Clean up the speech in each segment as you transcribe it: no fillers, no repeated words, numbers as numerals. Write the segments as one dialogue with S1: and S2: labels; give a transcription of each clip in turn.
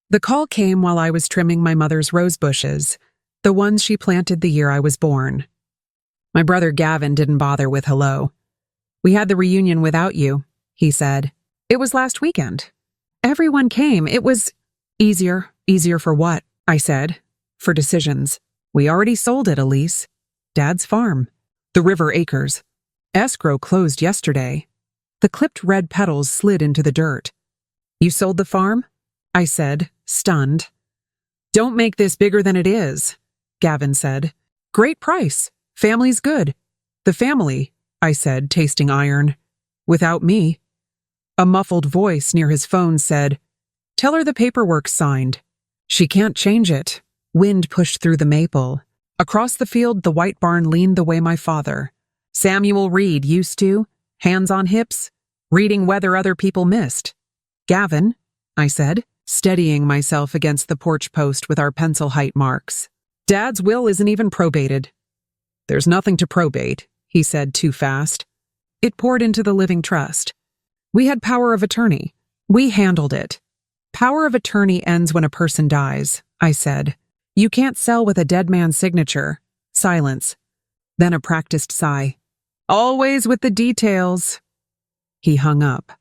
S1: The call came while I was trimming my mother's rose bushes, the ones she planted the year I was born. My brother Gavin didn't bother with hello. "We had the reunion without you," he said. "It was last weekend. Everyone came. It was easier." "Easier for what?" I said. "For decisions. We already sold it, Elise. Dad's farm. The River Acres. Escrow closed yesterday." The clipped red petals slid into the dirt. "You sold the farm?" I said, stunned. "Don't make this bigger than it is," Gavin said. "Great price. Family's good." "The family," I said, tasting iron. "Without me." A muffled voice near his phone said, "Tell her the paperwork's signed." "She can't change it." Wind pushed through the maple. Across the field, the white barn leaned the way my father, Samuel Reed, used to, hands on hips, reading weather other people missed. "Gavin," I said, steadying myself against the porch post with our pencil height marks. "Dad's will isn't even probated." "There's nothing to probate," he said too fast. It poured into the living trust. "We had power of attorney. We handled it." "Power of attorney ends when a person dies," I said. "You can't sell with a dead man's signature." Silence. Then a practiced sigh. "Always with the details." He hung up.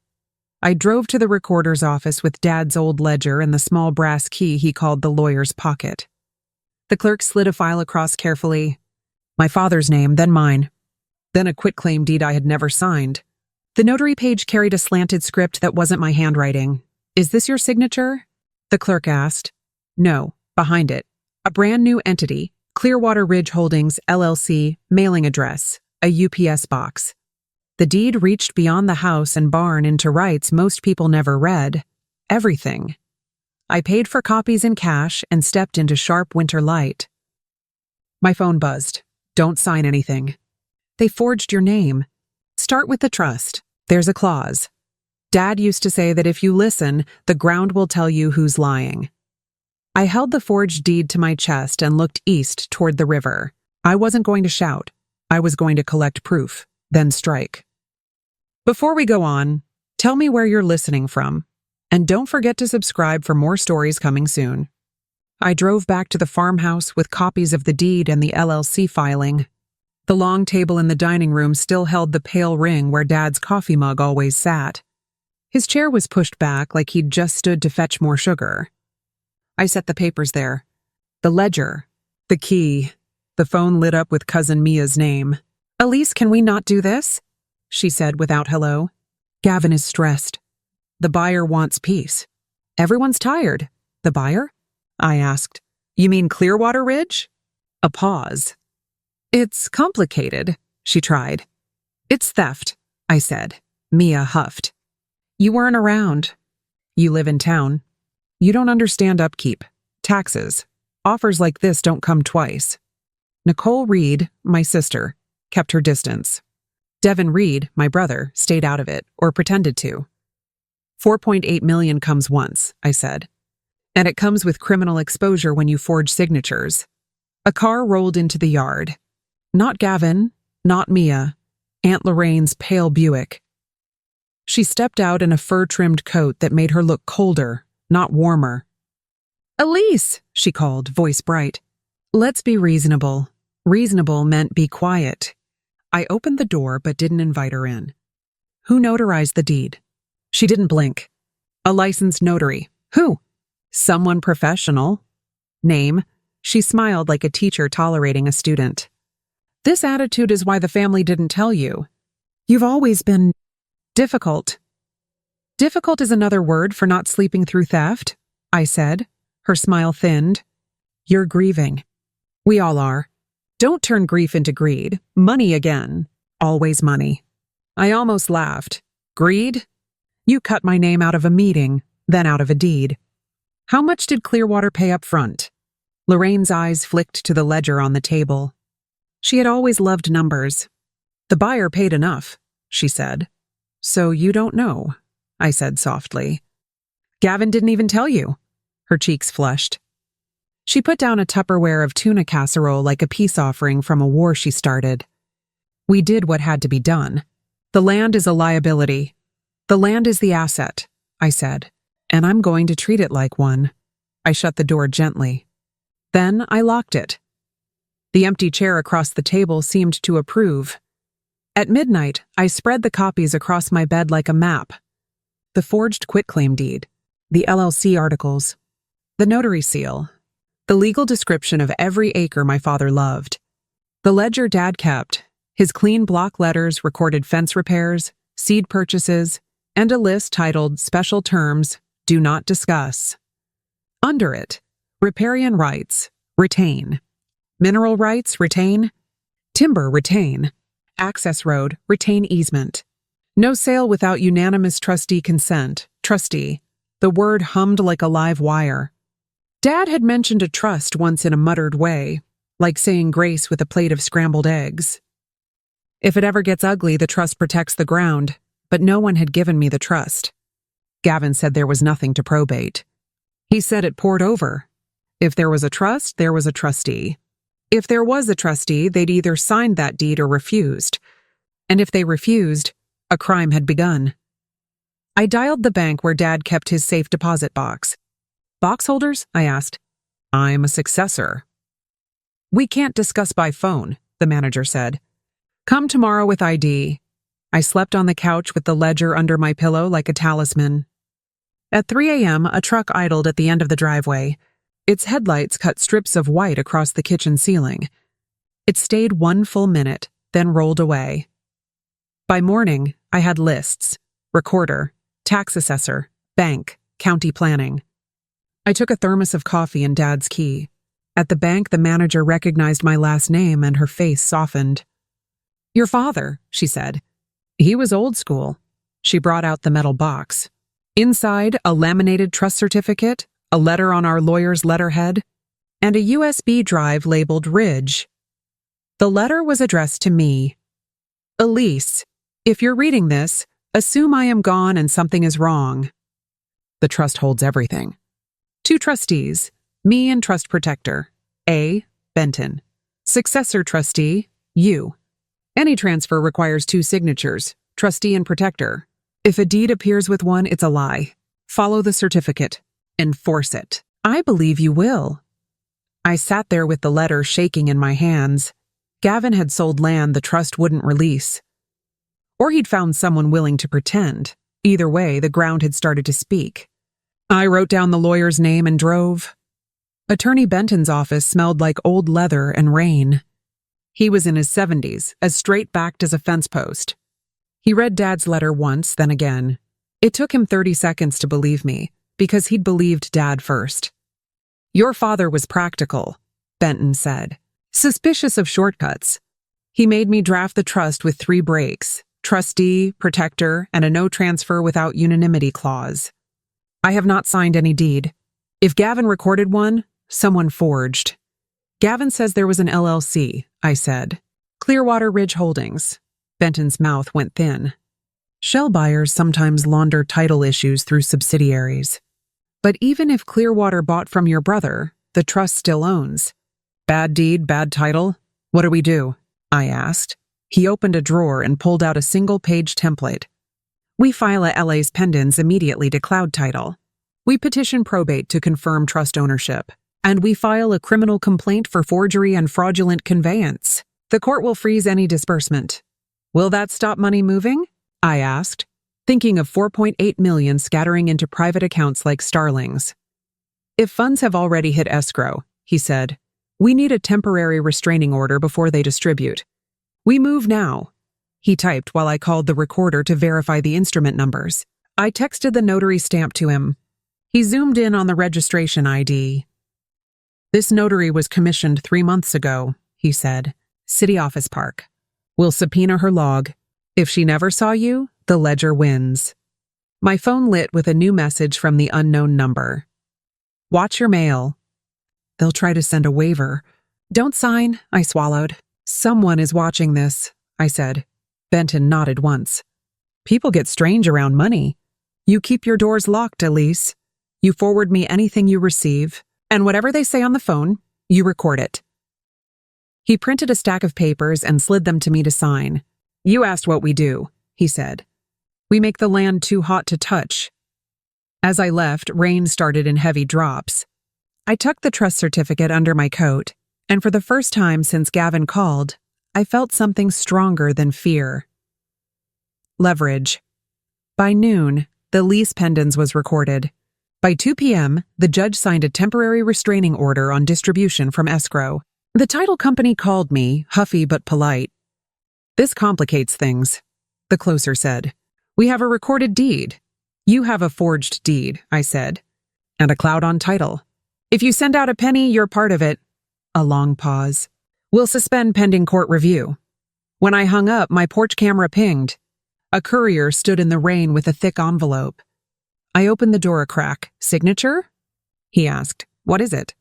S1: I drove to the recorder's office with Dad's old ledger and the small brass key he called the lawyer's pocket. The clerk slid a file across carefully. My father's name, then mine. Then a quitclaim deed I had never signed. The notary page carried a slanted script that wasn't my handwriting. "Is this your signature?" the clerk asked. "No," behind it. A brand new entity, Clearwater Ridge Holdings, LLC, mailing address, a UPS box. The deed reached beyond the house and barn into rights most people never read. Everything. I paid for copies in cash and stepped into sharp winter light. My phone buzzed. "Don't sign anything." "They forged your name." "Start with the trust. There's a clause. Dad used to say that if you listen, the ground will tell you who's lying." I held the forged deed to my chest and looked east toward the river. I wasn't going to shout. I was going to collect proof, then strike. "Before we go on, tell me where you're listening from. And don't forget to subscribe for more stories coming soon." I drove back to the farmhouse with copies of the deed and the LLC filing. The long table in the dining room still held the pale ring where Dad's coffee mug always sat. His chair was pushed back like he'd just stood to fetch more sugar. I set the papers there. The ledger. The key. The phone lit up with Cousin Mia's name. "Elise, can we not do this?" she said without hello. "Gavin is stressed. The buyer wants peace." "Everyone's tired." "The buyer?" I asked. "You mean Clearwater Ridge?" A pause. "It's complicated," she tried. "It's theft," I said. Mia huffed. "You weren't around. You live in town. You don't understand upkeep, taxes. Offers like this don't come twice." Nicole Reed, my sister, kept her distance. Devin Reed, my brother, stayed out of it, or pretended to. $4.8 million comes once, I said. And it comes with criminal exposure when you forge signatures. A car rolled into the yard. Not Gavin, not Mia, Aunt Lorraine's pale Buick. She stepped out in a fur-trimmed coat that made her look colder, not warmer. "Elise," she called, voice bright. "Let's be reasonable." Reasonable meant be quiet. I opened the door but didn't invite her in. "Who notarized the deed?" She didn't blink. "A licensed notary." "Who?" "Someone professional." "Name?" She smiled like a teacher tolerating a student. "This attitude is why the family didn't tell you. You've always been difficult." "Difficult is another word for not sleeping through theft," I said. Her smile thinned. "You're grieving." "We all are. Don't turn grief into greed. Money again. Always money." I almost laughed. "Greed? You cut my name out of a meeting, then out of a deed. How much did Clearwater pay up front?" Lorraine's eyes flicked to the ledger on the table. She had always loved numbers. "The buyer paid enough," she said. "So you don't know," I said softly. "Gavin didn't even tell you." Her cheeks flushed. She put down a Tupperware of tuna casserole like a peace offering from a war she started. "We did what had to be done. The land is a liability. The land is the asset," I said, "and I'm going to treat it like one." I shut the door gently. Then I locked it. The empty chair across the table seemed to approve. At midnight, I spread the copies across my bed like a map. The forged quitclaim deed, the LLC articles, the notary seal, the legal description of every acre my father loved, the ledger Dad kept, his clean block letters recorded fence repairs, seed purchases, and a list titled Special Terms, Do Not Discuss. Under it, riparian rights, retain. Mineral rights, retain. Timber, retain. Access road, retain easement. No sale without unanimous trustee consent, trustee. The word hummed like a live wire. Dad had mentioned a trust once in a muttered way, like saying grace with a plate of scrambled eggs. If it ever gets ugly, the trust protects the ground, but no one had given me the trust. Gavin said there was nothing to probate. He said it poured over. If there was a trust, there was a trustee. If there was a trustee, they'd either signed that deed or refused. And if they refused, a crime had begun. I dialed the bank where Dad kept his safe deposit box. Box holders? I asked. I'm a successor. We can't discuss by phone, the manager said. Come tomorrow with ID. I slept on the couch with the ledger under my pillow like a talisman. At 3 a.m., a truck idled at the end of the driveway. Its headlights cut strips of white across the kitchen ceiling. It stayed 1 full minute, then rolled away. By morning, I had lists: recorder, tax assessor, bank, county planning. I took a thermos of coffee and Dad's key. At the bank, the manager recognized my last name and her face softened. Your father, she said. He was old school. She brought out the metal box. Inside, a laminated trust certificate, a letter on our lawyer's letterhead, and a USB drive labeled Ridge. The letter was addressed to me. Elise, if you're reading this, assume I am gone and something is wrong. The trust holds everything. 2 trustees, me and trust protector. A. Benton. Successor trustee, you. Any transfer requires 2 signatures, trustee and protector. If a deed appears with one, it's a lie. Follow the certificate. Enforce it. I believe you will. I sat there with the letter shaking in my hands. Gavin had sold land the trust wouldn't release. Or he'd found someone willing to pretend. Either way, the ground had started to speak. I wrote down the lawyer's name and drove. Attorney Benton's office smelled like old leather and rain. He was in his 70s, as straight-backed as a fence post. He read Dad's letter once, then again. It took him 30 seconds to believe me, because he'd believed Dad first. Your father was practical, Benton said. Suspicious of shortcuts. He made me draft the trust with 3 breaks: trustee, protector, and a no transfer without unanimity clause. I have not signed any deed. If Gavin recorded one, someone forged. Gavin says there was an LLC, I said. Clearwater Ridge Holdings. Benton's mouth went thin. Shell buyers sometimes launder title issues through subsidiaries. But even if Clearwater bought from your brother, the trust still owns. Bad deed, bad title? What do we do? I asked. He opened a drawer and pulled out a single-page template. We file a LA's pendants immediately to Cloud Title. We petition probate to confirm trust ownership. And we file a criminal complaint for forgery and fraudulent conveyance. The court will freeze any disbursement. Will that stop money moving? I asked, thinking of $4.8 million scattering into private accounts like starlings. If funds have already hit escrow, he said, we need a temporary restraining order before they distribute. We move now. He typed while I called the recorder to verify the instrument numbers. I texted the notary stamp to him. He zoomed in on the registration ID. This notary was commissioned 3 months ago, he said. City Office Park. We'll subpoena her log. If she never saw you, the ledger wins. My phone lit with a new message from the unknown number. Watch your mail. They'll try to send a waiver. Don't sign, I swallowed. Someone is watching this, I said. Benton nodded once. People get strange around money. You keep your doors locked, Elise. You forward me anything you receive, and whatever they say on the phone, you record it. He printed a stack of papers and slid them to me to sign. You asked what we do, he said. We make the land too hot to touch. As I left, rain started in heavy drops. I tucked the trust certificate under my coat, and for the first time since Gavin called, I felt something stronger than fear. Leverage. By noon, the lease pendens was recorded. By 2 p.m., the judge signed a temporary restraining order on distribution from escrow. The title company called me, huffy but polite. "This complicates things," the closer said. "We have a recorded deed." "You have a forged deed," I said. "And a cloud on title. If you send out a penny, you're part of it." A long pause. "We'll suspend pending court review." When I hung up, my porch camera pinged. A courier stood in the rain with a thick envelope. I opened the door a crack. "Signature?" he asked. "What is it?"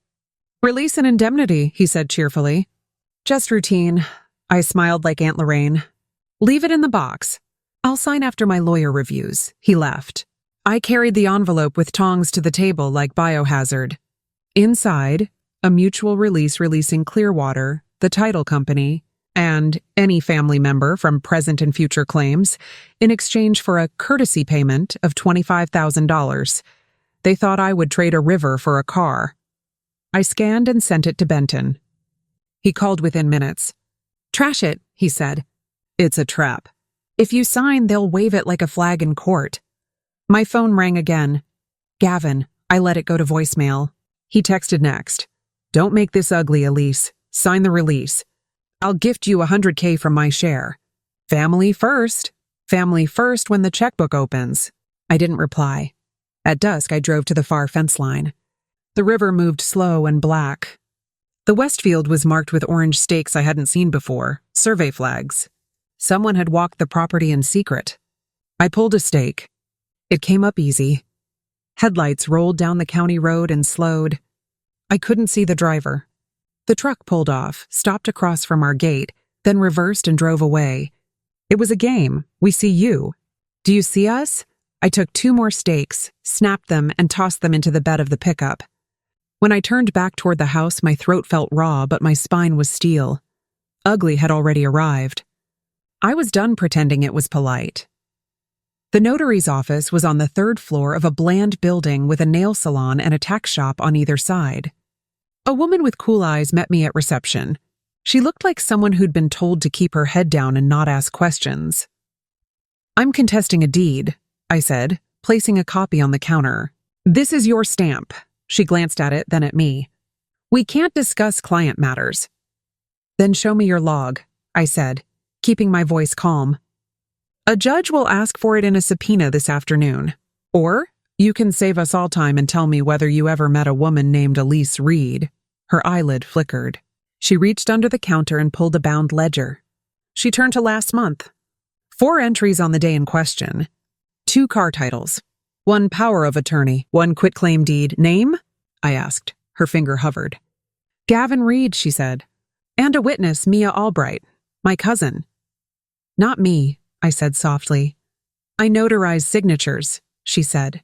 S1: "Release and indemnity," he said cheerfully. "Just routine." I smiled like Aunt Lorraine. "Leave it in the box. I'll sign after my lawyer reviews." He left. I carried the envelope with tongs to the table like biohazard. Inside, a mutual release releasing Clearwater, the title company, and any family member from present and future claims, in exchange for a courtesy payment of $25,000. They thought I would trade a river for a car. I scanned and sent it to Benton. He called within minutes. "Trash it," he said. "It's a trap. If you sign, they'll wave it like a flag in court." My phone rang again. "Gavin." I let it go to voicemail. He texted next. "Don't make this ugly, Elise. Sign the release. I'll gift you $100K from my share. Family first. Family first when the checkbook opens." I didn't reply. At dusk, I drove to the far fence line. The river moved slow and black. The Westfield was marked with orange stakes I hadn't seen before, survey flags. Someone had walked the property in secret. I pulled a stake. It came up easy. Headlights rolled down the county road and slowed. I couldn't see the driver. The truck pulled off, stopped across from our gate, then reversed and drove away. It was a game. We see you. Do you see us? I took 2 more stakes, snapped them, and tossed them into the bed of the pickup. When I turned back toward the house, my throat felt raw, but my spine was steel. Ugly had already arrived. I was done pretending it was polite. The notary's office was on the 3rd floor of a bland building with a nail salon and a tack shop on either side. A woman with cool eyes met me at reception. She looked like someone who'd been told to keep her head down and not ask questions. "I'm contesting a deed," I said, placing a copy on the counter. "This is your stamp." She glanced at it, then at me. "We can't discuss client matters." "Then show me your log," I said, keeping my voice calm. "A judge will ask for it in a subpoena this afternoon. Or you can save us all time and tell me whether you ever met a woman named Elise Reed." Her eyelid flickered. She reached under the counter and pulled a bound ledger. She turned to last month. 4 entries on the day in question. 2 car titles. 1 power of attorney, 1 quitclaim deed. "Name?" I asked. Her finger hovered. "Gavin Reed," she said. "And a witness, Mia Albright, my cousin." "Not me," I said softly. "I notarize signatures," she said.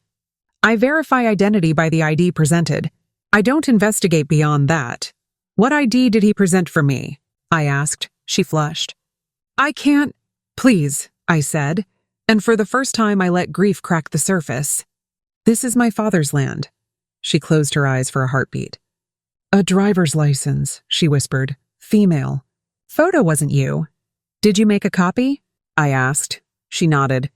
S1: "I verify identity by the ID presented. I don't investigate beyond that." "What ID did he present for me?" I asked. She flushed. "I can't—" "Please," I said, and for the first time I let grief crack the surface. "This is my father's land." She closed her eyes for a heartbeat. "A driver's license," she whispered. "Female. Photo wasn't you. Did you make a copy?" I asked. She nodded.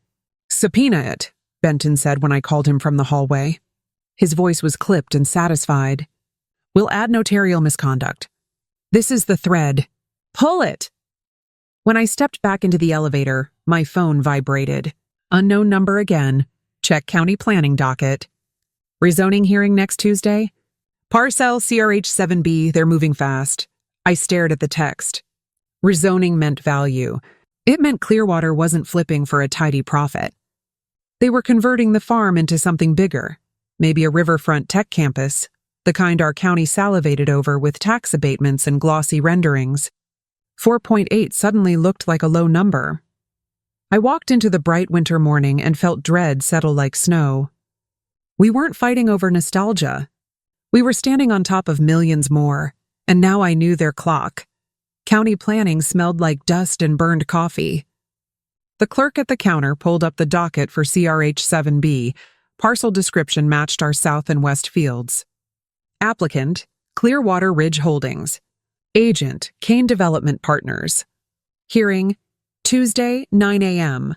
S1: "Subpoena it," Benton said when I called him from the hallway. His voice was clipped and satisfied. "We'll add notarial misconduct. This is the thread. Pull it!" When I stepped back into the elevator, my phone vibrated. Unknown number again. Check county planning docket. "Rezoning hearing next Tuesday?" "Parcel CRH 7B, they're moving fast." I stared at the text. Rezoning meant value. It meant Clearwater wasn't flipping for a tidy profit. They were converting the farm into something bigger, maybe a riverfront tech campus, the kind our county salivated over with tax abatements and glossy renderings. 4.8 suddenly looked like a low number. I walked into the bright winter morning and felt dread settle like snow. We weren't fighting over nostalgia. We were standing on top of millions more, and now I knew their clock. County planning smelled like dust and burned coffee. The clerk at the counter pulled up the docket for CRH 7B. Parcel description matched our south and west fields. Applicant, Clearwater Ridge Holdings. Agent, Kane Development Partners. Hearing, Tuesday, 9 a.m.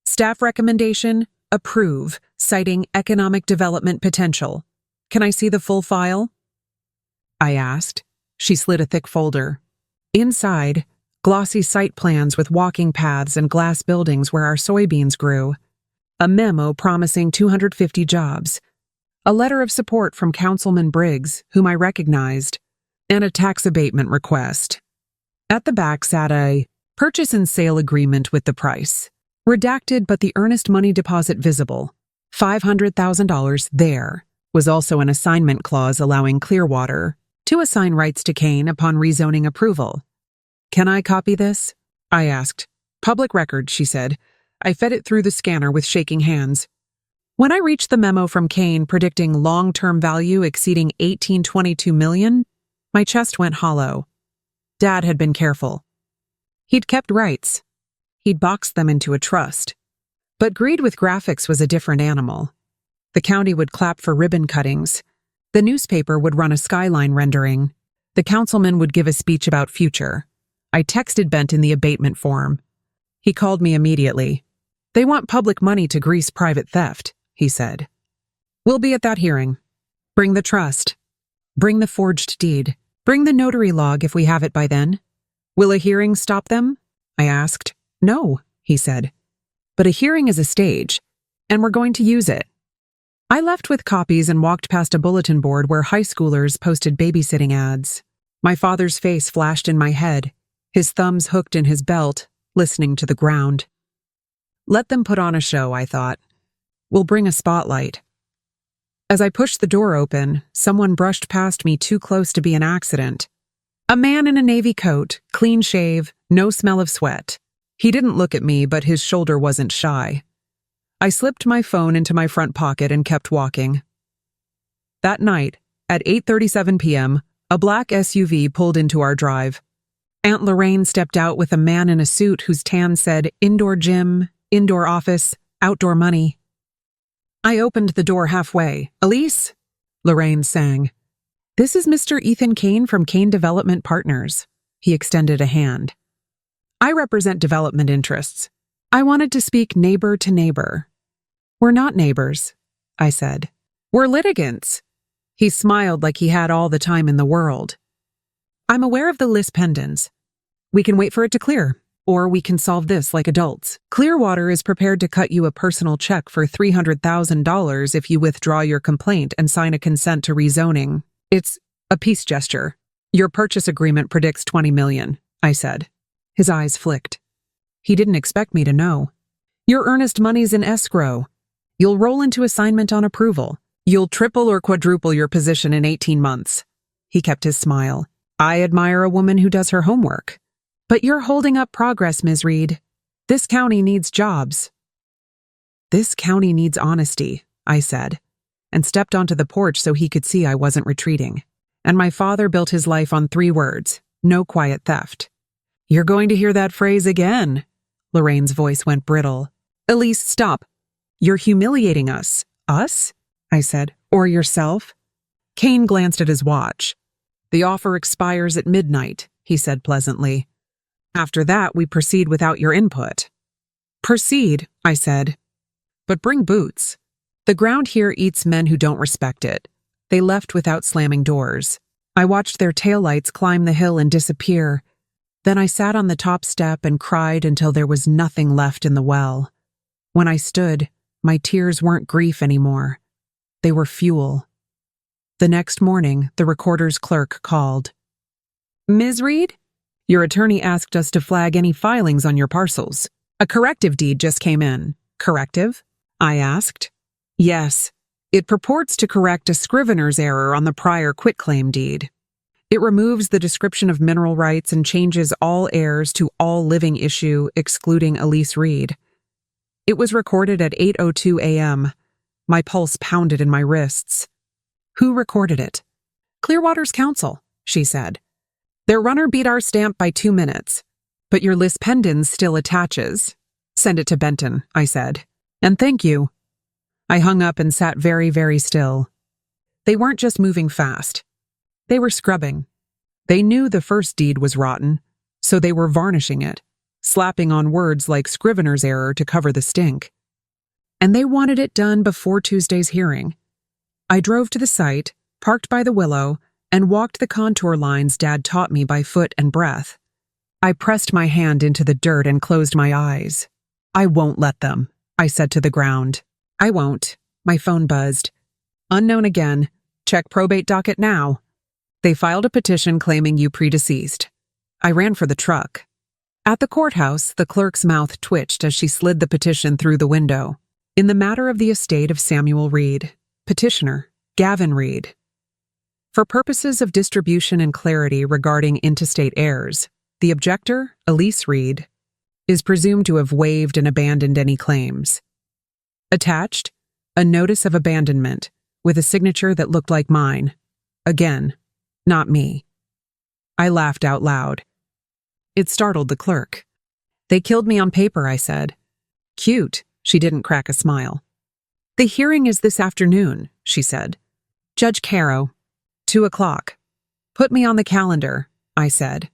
S1: Staff recommendation, approve, citing economic development potential. Can I see the full file? I asked. She slid a thick folder. Inside, glossy site plans with walking paths and glass buildings where our soybeans grew. A memo promising 250 jobs. A letter of support from Councilman Briggs, whom I recognized, and a tax abatement request. At the back sat a purchase and sale agreement with the price. Redacted but the earnest money deposit visible. $500,000 there. Was also an assignment clause allowing Clearwater to assign rights to Kane upon rezoning approval. Can I copy this? I asked. Public record, she said. I fed it through the scanner with shaking hands. When I reached the memo from Kane predicting long-term value exceeding $18.22 million, my chest went hollow. Dad had been careful. He'd kept rights. He'd boxed them into a trust. But greed with graphics was a different animal. The county would clap for ribbon cuttings. The newspaper would run a skyline rendering. The councilman would give a speech about future. I texted Benton the abatement form. He called me immediately. They want public money to grease private theft, he said. We'll be at that hearing. Bring the trust. Bring the forged deed. Bring the notary log if we have it by then. Will a hearing stop them? I asked. No, he said. But a hearing is a stage, and we're going to use it. I left with copies and walked past a bulletin board where high schoolers posted babysitting ads. My father's face flashed in my head, his thumbs hooked in his belt, listening to the ground. Let them put on a show, I thought. We'll bring a spotlight. As I pushed the door open, someone brushed past me too close to be an accident. A man in a navy coat, clean shave, no smell of sweat. He didn't look at me, but his shoulder wasn't shy. I slipped my phone into my front pocket and kept walking. That night, at 8:37 p.m., a black SUV pulled into our drive. Aunt Lorraine stepped out with a man in a suit whose tan said indoor gym, indoor office, outdoor money. I opened the door halfway. Elise? Lorraine sang. This is Mr. Ethan Kane from Kane Development Partners. He extended a hand. I represent development interests. I wanted to speak neighbor to neighbor. We're not neighbors, I said. We're litigants. He smiled like he had all the time in the world. I'm aware of the lis pendens. We can wait for it to clear, or we can solve this like adults. Clearwater is prepared to cut you a personal check for $300,000 if you withdraw your complaint and sign a consent to rezoning. It's a peace gesture. Your purchase agreement predicts $20 million, I said. His eyes flicked. He didn't expect me to know. Your earnest money's in escrow. You'll roll into assignment on approval. You'll triple or quadruple your position in 18 months. He kept his smile. I admire a woman who does her homework. But you're holding up progress, Ms. Reed. This county needs jobs. This county needs honesty, I said, and stepped onto the porch so he could see I wasn't retreating. And my father built his life on 3 words, no quiet theft. You're going to hear that phrase again. Lorraine's voice went brittle. Elise, stop. You're humiliating us. Us? I said. Or yourself? Kane glanced at his watch. The offer expires at midnight, he said pleasantly. After that, we proceed without your input. Proceed, I said. But bring boots. The ground here eats men who don't respect it. They left without slamming doors. I watched their taillights climb the hill and disappear. Then I sat on the top step and cried until there was nothing left in the well. When I stood, my tears weren't grief anymore. They were fuel. The next morning, the recorder's clerk called. Ms. Reed? Your attorney asked us to flag any filings on your parcels. A corrective deed just came in. Corrective? I asked. Yes. It purports to correct a scrivener's error on the prior quitclaim deed. It removes the description of mineral rights and changes all heirs to all living issue, excluding Elise Reed. It was recorded at 8:02 a.m. My pulse pounded in my wrists. Who recorded it? Clearwater's counsel, she said. Their runner beat our stamp by 2 minutes, but your lis pendens still attaches. Send it to Benton, I said. And thank you. I hung up and sat very, very still. They weren't just moving fast. They were scrubbing. They knew the first deed was rotten, so they were varnishing it, slapping on words like scrivener's error to cover the stink. And they wanted it done before Tuesday's hearing. I drove to the site, parked by the willow, and walked the contour lines Dad taught me by foot and breath. I pressed my hand into the dirt and closed my eyes. I won't let them, I said to the ground. I won't. My phone buzzed. Unknown again. Check probate docket now. They filed a petition claiming you predeceased. I ran for the truck. At the courthouse, the clerk's mouth twitched as she slid the petition through the window. In the matter of the estate of Samuel Reed, petitioner, Gavin Reed. For purposes of distribution and clarity regarding intestate heirs, the objector, Elise Reed, is presumed to have waived and abandoned any claims. Attached, a notice of abandonment with a signature that looked like mine. Again, not me. I laughed out loud. It startled the clerk. They killed me on paper, I said. Cute. She didn't crack a smile. The hearing is this afternoon, she said. Judge Caro, 2:00. Put me on the calendar, I said.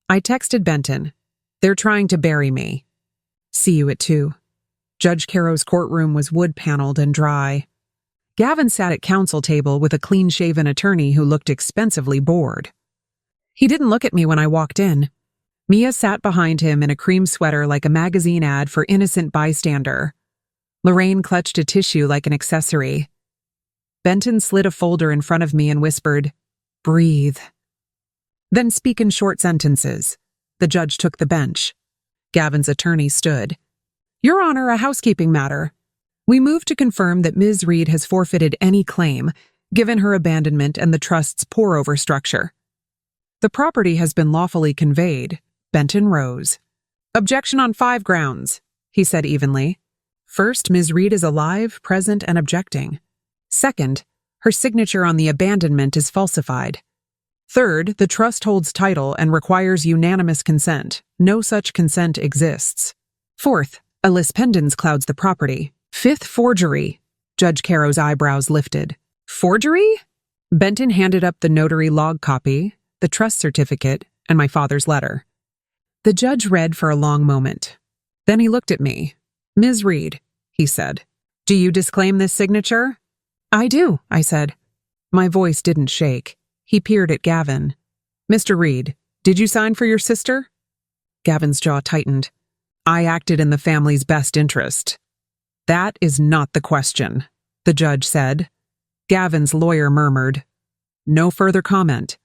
S1: I texted Benton. They're trying to bury me. See you at 2. Judge Caro's courtroom was wood-paneled and dry. Gavin sat at counsel table with a clean-shaven attorney who looked expensively bored. He didn't look at me when I walked in. Mia sat behind him in a cream sweater like a magazine ad for innocent bystander. Lorraine clutched a tissue like an accessory. Benton slid a folder in front of me and whispered, "Breathe." Then speak in short sentences. The judge took the bench. Gavin's attorney stood. Your Honor, a housekeeping matter. We move to confirm that Ms. Reed has forfeited any claim, given her abandonment and the trust's pour-over structure. The property has been lawfully conveyed. Benton rose. Objection on 5 grounds, he said evenly. First, Ms. Reed is alive, present, and objecting. Second, her signature on the abandonment is falsified. Third, the trust holds title and requires unanimous consent. No such consent exists. Fourth, a lis pendens clouds the property. Fifth, forgery. Judge Caro's eyebrows lifted. Forgery? Benton handed up the notary log copy, the trust certificate, and my father's letter. The judge read for a long moment. Then he looked at me. Ms. Reed, he said, do you disclaim this signature? I do, I said. My voice didn't shake. He peered at Gavin. Mr. Reed, did you sign for your sister? Gavin's jaw tightened. I acted in the family's best interest. That is not the question, the judge said. Gavin's lawyer murmured. No further comment.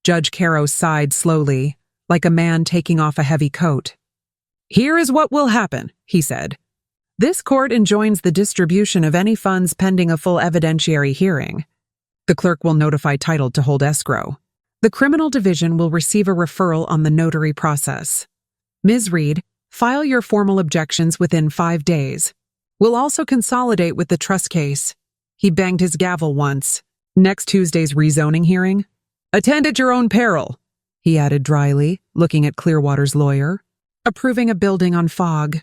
S1: Judge Caro sighed slowly, like a man taking off a heavy coat. Here is what will happen, he said. This court enjoins the distribution of any funds pending a full evidentiary hearing. The clerk will notify title to hold escrow. The criminal division will receive a referral on the notary process. Ms. Reed, file your formal objections within 5 days. We'll also consolidate with the trust case. He banged his gavel once. Next Tuesday's rezoning hearing. Attend at your own peril, he added dryly, looking at Clearwater's lawyer. Approving a building on fog.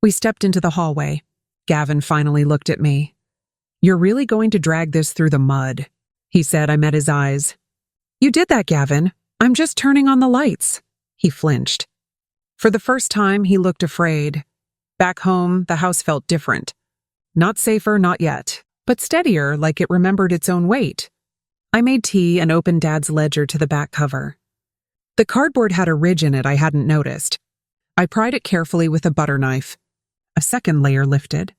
S1: We stepped into the hallway. Gavin finally looked at me. You're really going to drag this through the mud, he said. I met his eyes. You did that, Gavin. I'm just turning on the lights. He flinched. For the first time, he looked afraid. Back home, the house felt different. Not safer, not yet, but steadier, like it remembered its own weight. I made tea and opened Dad's ledger to the back cover. The cardboard had a ridge in it I hadn't noticed. I pried it carefully with a butter knife. A second layer lifted.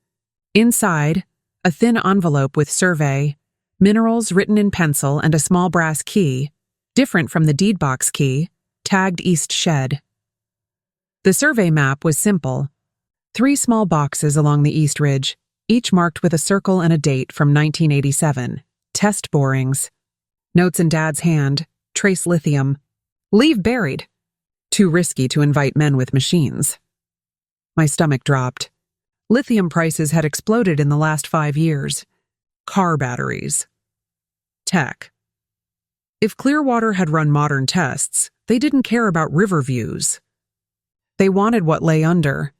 S1: Inside, a thin envelope with survey, minerals written in pencil, and a small brass key, different from the deed box key, tagged East Shed. The survey map was simple. 3 small boxes along the East Ridge, each marked with a circle and a date from 1987. Test borings. Notes in Dad's hand. Trace lithium. Leave buried. Too risky to invite men with machines. My stomach dropped. Lithium prices had exploded in the last 5 years. Car batteries. Tech. If Clearwater had run modern tests, they didn't care about river views. They wanted what lay under.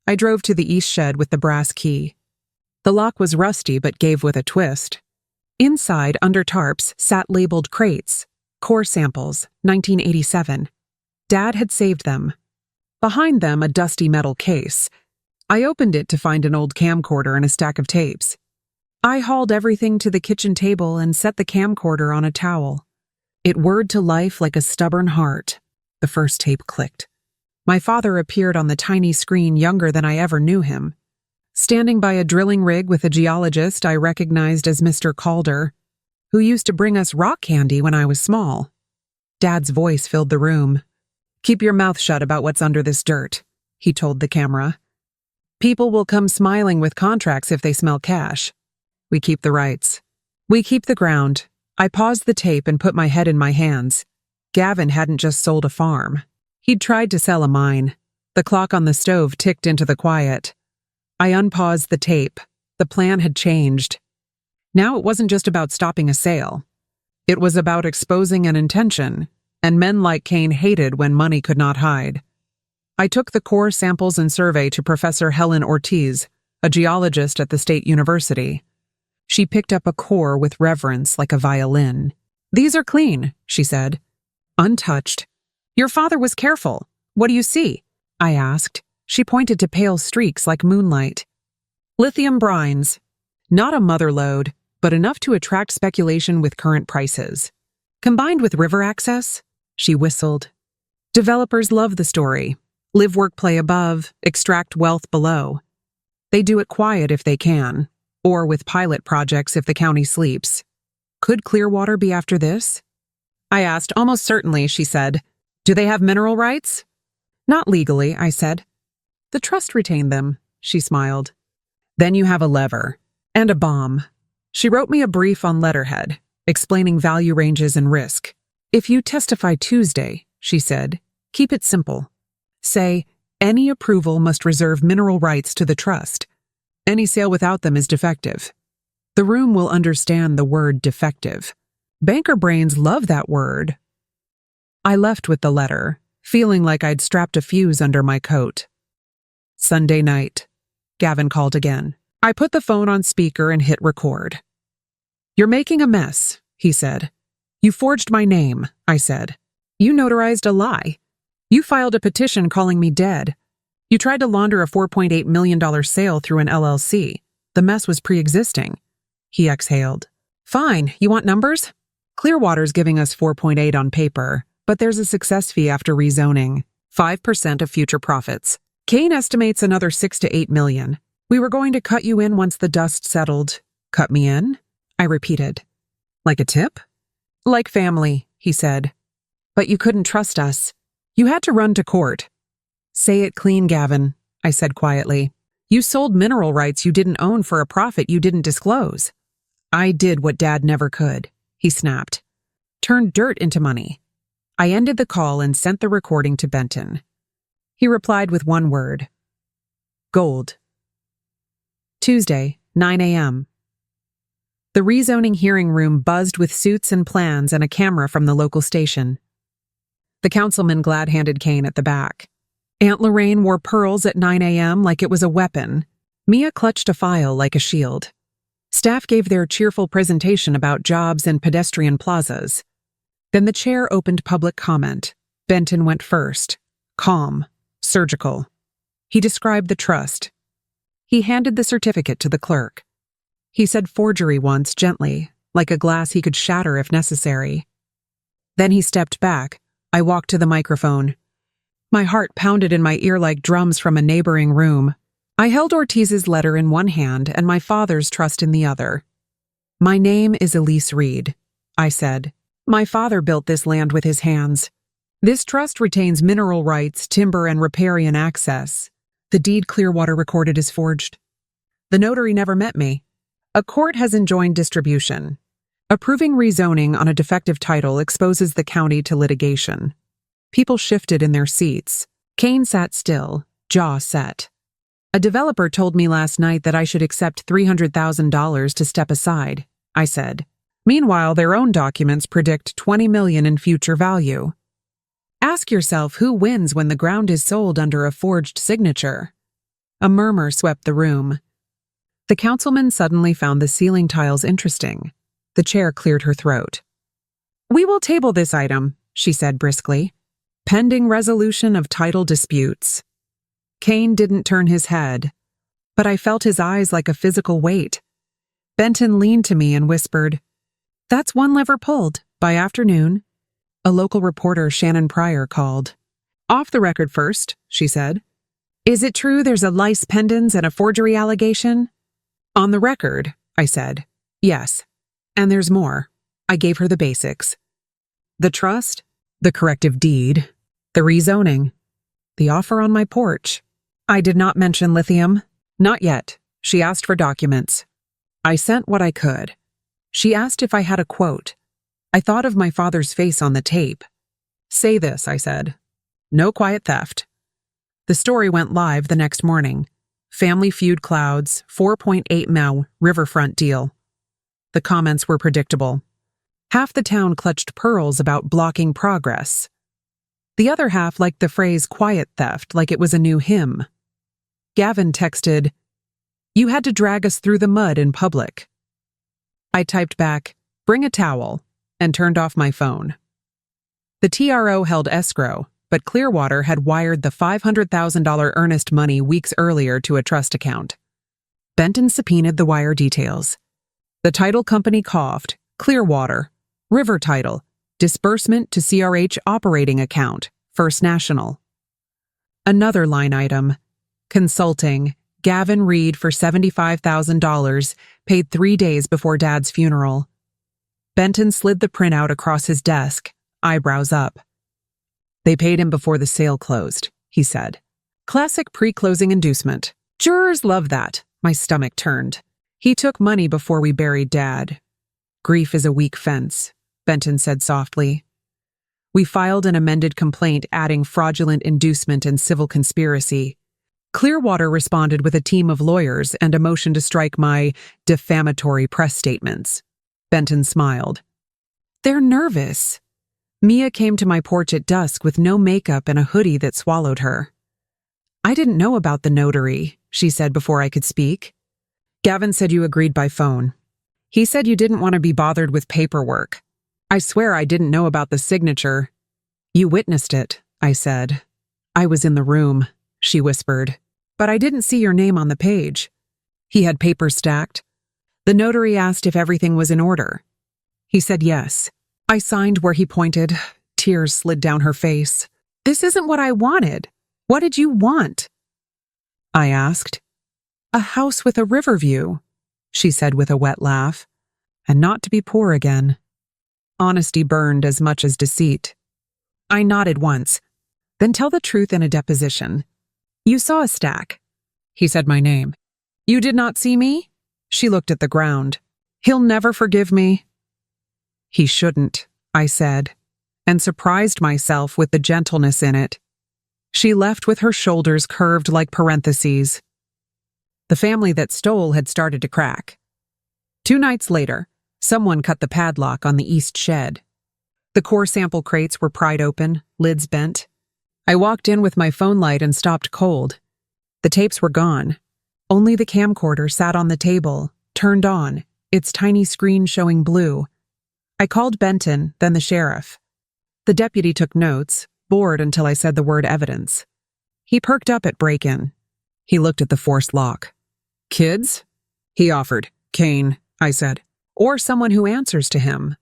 S1: I drove to the East Shed with the brass key. The lock was rusty but gave with a twist. Inside, under tarps, sat labeled crates. Core samples, 1987. Dad had saved them. Behind them, a dusty metal case. I opened it to find an old camcorder and a stack of tapes. I hauled everything to the kitchen table and set the camcorder on a towel. It whirred to life like a stubborn heart. The first tape clicked. My father appeared on the tiny screen younger than I ever knew him. Standing by a drilling rig with a geologist I recognized as Mr. Calder, who used to bring us rock candy when I was small. Dad's voice filled the room. "Keep your mouth shut about what's under this dirt," he told the camera. "People will come smiling with contracts if they smell cash. We keep the rights. We keep the ground." I paused the tape and put my head in my hands. Gavin hadn't just sold a farm. He'd tried to sell a mine. The clock on the stove ticked into the quiet. I unpaused the tape. The plan had changed. Now it wasn't just about stopping a sale. It was about exposing an intention, and men like Kane hated when money could not hide. I took the core samples and survey to Professor Helen Ortiz, a geologist at the State University. She picked up a core with reverence like a violin. "These are clean," she said. "Untouched." "Your father was careful. What do you see?" I asked. She pointed to pale streaks like moonlight. "Lithium brines. Not a mother lode, but enough to attract speculation with current prices. Combined with river access," she whistled. "Developers love the story. Live, work, play above, extract wealth below. They do it quiet if they can, or with pilot projects if the county sleeps. Could Clearwater be after this?" I asked. "Almost certainly," she said. "Do they have mineral rights?" "Not legally," I said. "The trust retained them," she smiled. "Then you have a lever. And a bomb." She wrote me a brief on letterhead, explaining value ranges and risk. "If you testify Tuesday," she said, "keep it simple. Say, any approval must reserve mineral rights to the trust. Any sale without them is defective. The room will understand the word defective. Banker brains love that word." I left with the letter, feeling like I'd strapped a fuse under my coat. Sunday night. Gavin called again. I put the phone on speaker and hit record. "You're making a mess," he said. "You forged my name," I said. "You notarized a lie. You filed a petition calling me dead. You tried to launder a $4.8 million sale through an LLC. The mess was pre-existing." He exhaled. "Fine, you want numbers? Clearwater's giving us 4.8 on paper, but there's a success fee after rezoning, 5% of future profits. Kane estimates another 6 to 8 million. We were going to cut you in once the dust settled." "Cut me in?" I repeated. "Like a tip?" "Like family," he said. "But you couldn't trust us. You had to run to court." "Say it clean, Gavin," I said quietly. "You sold mineral rights you didn't own for a profit you didn't disclose." "I did what Dad never could," he snapped. "Turned dirt into money." I ended the call and sent the recording to Benton. He replied with one word. Gold. Tuesday, 9 a.m. The rezoning hearing room buzzed with suits and plans and a camera from the local station. The councilman glad-handed Kane at the back. Aunt Lorraine wore pearls at 9 a.m. like it was a weapon. Mia clutched a file like a shield. Staff gave their cheerful presentation about jobs and pedestrian plazas. Then the chair opened public comment. Benton went first. Calm. Surgical. He described the trust. He handed the certificate to the clerk. He said forgery once, gently, like a glass he could shatter if necessary. Then he stepped back. I walked to the microphone. My heart pounded in my ear like drums from a neighboring room. I held Ortiz's letter in one hand and my father's trust in the other. "My name is Elise Reed," I said. "My father built this land with his hands. This trust retains mineral rights, timber, and riparian access. The deed Clearwater recorded is forged. The notary never met me. A court has enjoined distribution. Approving rezoning on a defective title exposes the county to litigation." People shifted in their seats. Kane sat still, jaw set. "A developer told me last night that I should accept $300,000 to step aside," I said. "Meanwhile, their own documents predict $20 million in future value. Ask yourself who wins when the ground is sold under a forged signature." A murmur swept the room. The councilman suddenly found the ceiling tiles interesting. The chair cleared her throat. "We will table this item," she said briskly. "Pending resolution of title disputes." Kane didn't turn his head, but I felt his eyes like a physical weight. Benton leaned to me and whispered, "That's one lever pulled. By afternoon." A local reporter, Shannon Pryor, called. "Off the record first," she said. "Is it true there's a lice pendens and a forgery allegation?" "On the record," I said. "Yes. And there's more." I gave her the basics. The trust, the corrective deed, the rezoning, the offer on my porch. I did not mention lithium. Not yet. She asked for documents. I sent what I could. She asked if I had a quote. I thought of my father's face on the tape. "Say this," I said. "No quiet theft." The story went live the next morning. Family Feud clouds, 4.8 mil riverfront deal. The comments were predictable. Half the town clutched pearls about blocking progress. The other half liked the phrase quiet theft like it was a new hymn. Gavin texted, "You had to drag us through the mud in public." I typed back, "Bring a towel," and turned off my phone. The TRO held escrow, but Clearwater had wired the $500,000 earnest money weeks earlier to a trust account. Benton subpoenaed the wire details. The title company coughed, Clearwater, River Title, disbursement to CRH operating account, First National. Another line item, consulting, Gavin Reed for $75,000, paid 3 days before Dad's funeral. Benton slid the printout across his desk, eyebrows up. "They paid him before the sale closed," he said. "Classic pre-closing inducement. Jurors love that." My stomach turned. "He took money before we buried Dad." "Grief is a weak fence," Benton said softly. We filed an amended complaint adding fraudulent inducement and civil conspiracy. Clearwater responded with a team of lawyers and a motion to strike my defamatory press statements. Benton smiled. "They're nervous." Mia came to my porch at dusk with no makeup and a hoodie that swallowed her. "I didn't know about the notary," she said before I could speak. "Gavin said you agreed by phone. He said you didn't want to be bothered with paperwork. I swear I didn't know about the signature." "You witnessed it," I said. "I was in the room," she whispered. "But I didn't see your name on the page." He had papers stacked. The notary asked if everything was in order. He said yes. I signed where he pointed. Tears slid down her face. "This isn't what I wanted. What did you want?" I asked. "A house with a river view," she said with a wet laugh. "And not to be poor again." Honesty burned as much as deceit. I nodded once. "Then tell the truth in a deposition. You saw a stack." He said my name. "You did not see me?" She looked at the ground. "He'll never forgive me." "He shouldn't," I said, and surprised myself with the gentleness in it. She left with her shoulders curved like parentheses. The family that stole had started to crack. 2 nights later, someone cut the padlock on the east shed. The core sample crates were pried open, lids bent. I walked in with my phone light and stopped cold. The tapes were gone. Only the camcorder sat on the table, turned on, its tiny screen showing blue. I called Benton, then the sheriff. The deputy took notes, bored until I said the word evidence. He perked up at break-in. He looked at the forced lock. "Kids?" He offered. "Kane," I said. "Or someone who answers to him."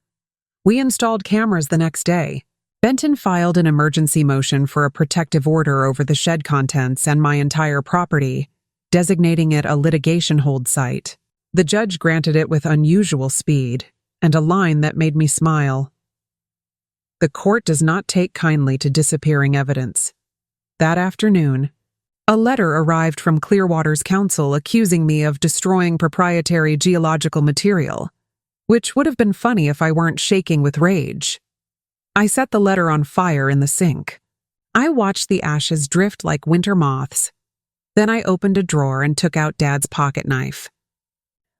S1: We installed cameras the next day. Benton filed an emergency motion for a protective order over the shed contents and my entire property, designating it a litigation hold site. The judge granted it with unusual speed, and a line that made me smile. The court does not take kindly to disappearing evidence. That afternoon, a letter arrived from Clearwater's counsel accusing me of destroying proprietary geological material, which would have been funny if I weren't shaking with rage. I set the letter on fire in the sink. I watched the ashes drift like winter moths. Then I opened a drawer and took out Dad's pocket knife.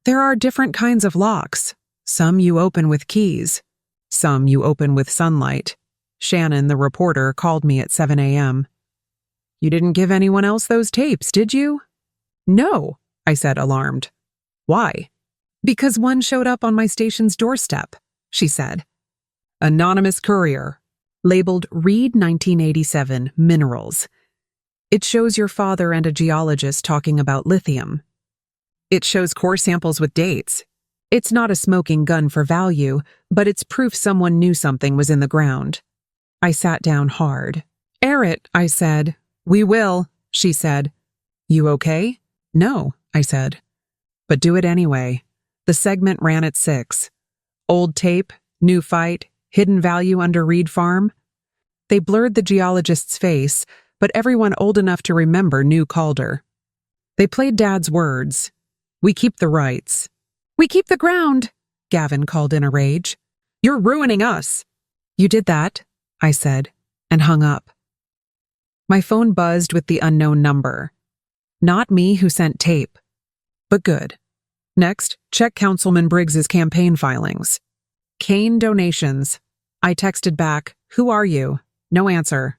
S1: There are different kinds of locks. Some you open with keys. Some you open with sunlight. Shannon, the reporter, called me at 7 a.m. "You didn't give anyone else those tapes, did you?" "No," I said, alarmed. "Why?" Because one showed up on my station's doorstep, she said. Anonymous courier, labeled Reed 1987 Minerals. It shows your father and a geologist talking about lithium. It shows core samples with dates. It's not a smoking gun for value, but it's proof someone knew something was in the ground. I sat down hard. Air it, I said. We will, she said. You okay? No, I said. But do it anyway. The segment ran at 6. Old tape, new fight, hidden value under Reed Farm. They blurred the geologist's face, but everyone old enough to remember knew Calder. They played Dad's words. We keep the rights. We keep the ground, Gavin called in a rage. You're ruining us. You did that, I said, and hung up. My phone buzzed with the unknown number. Not me who sent tape. But good. Next, check Councilman Briggs's campaign filings. Kane donations. I texted back, who are you? No answer.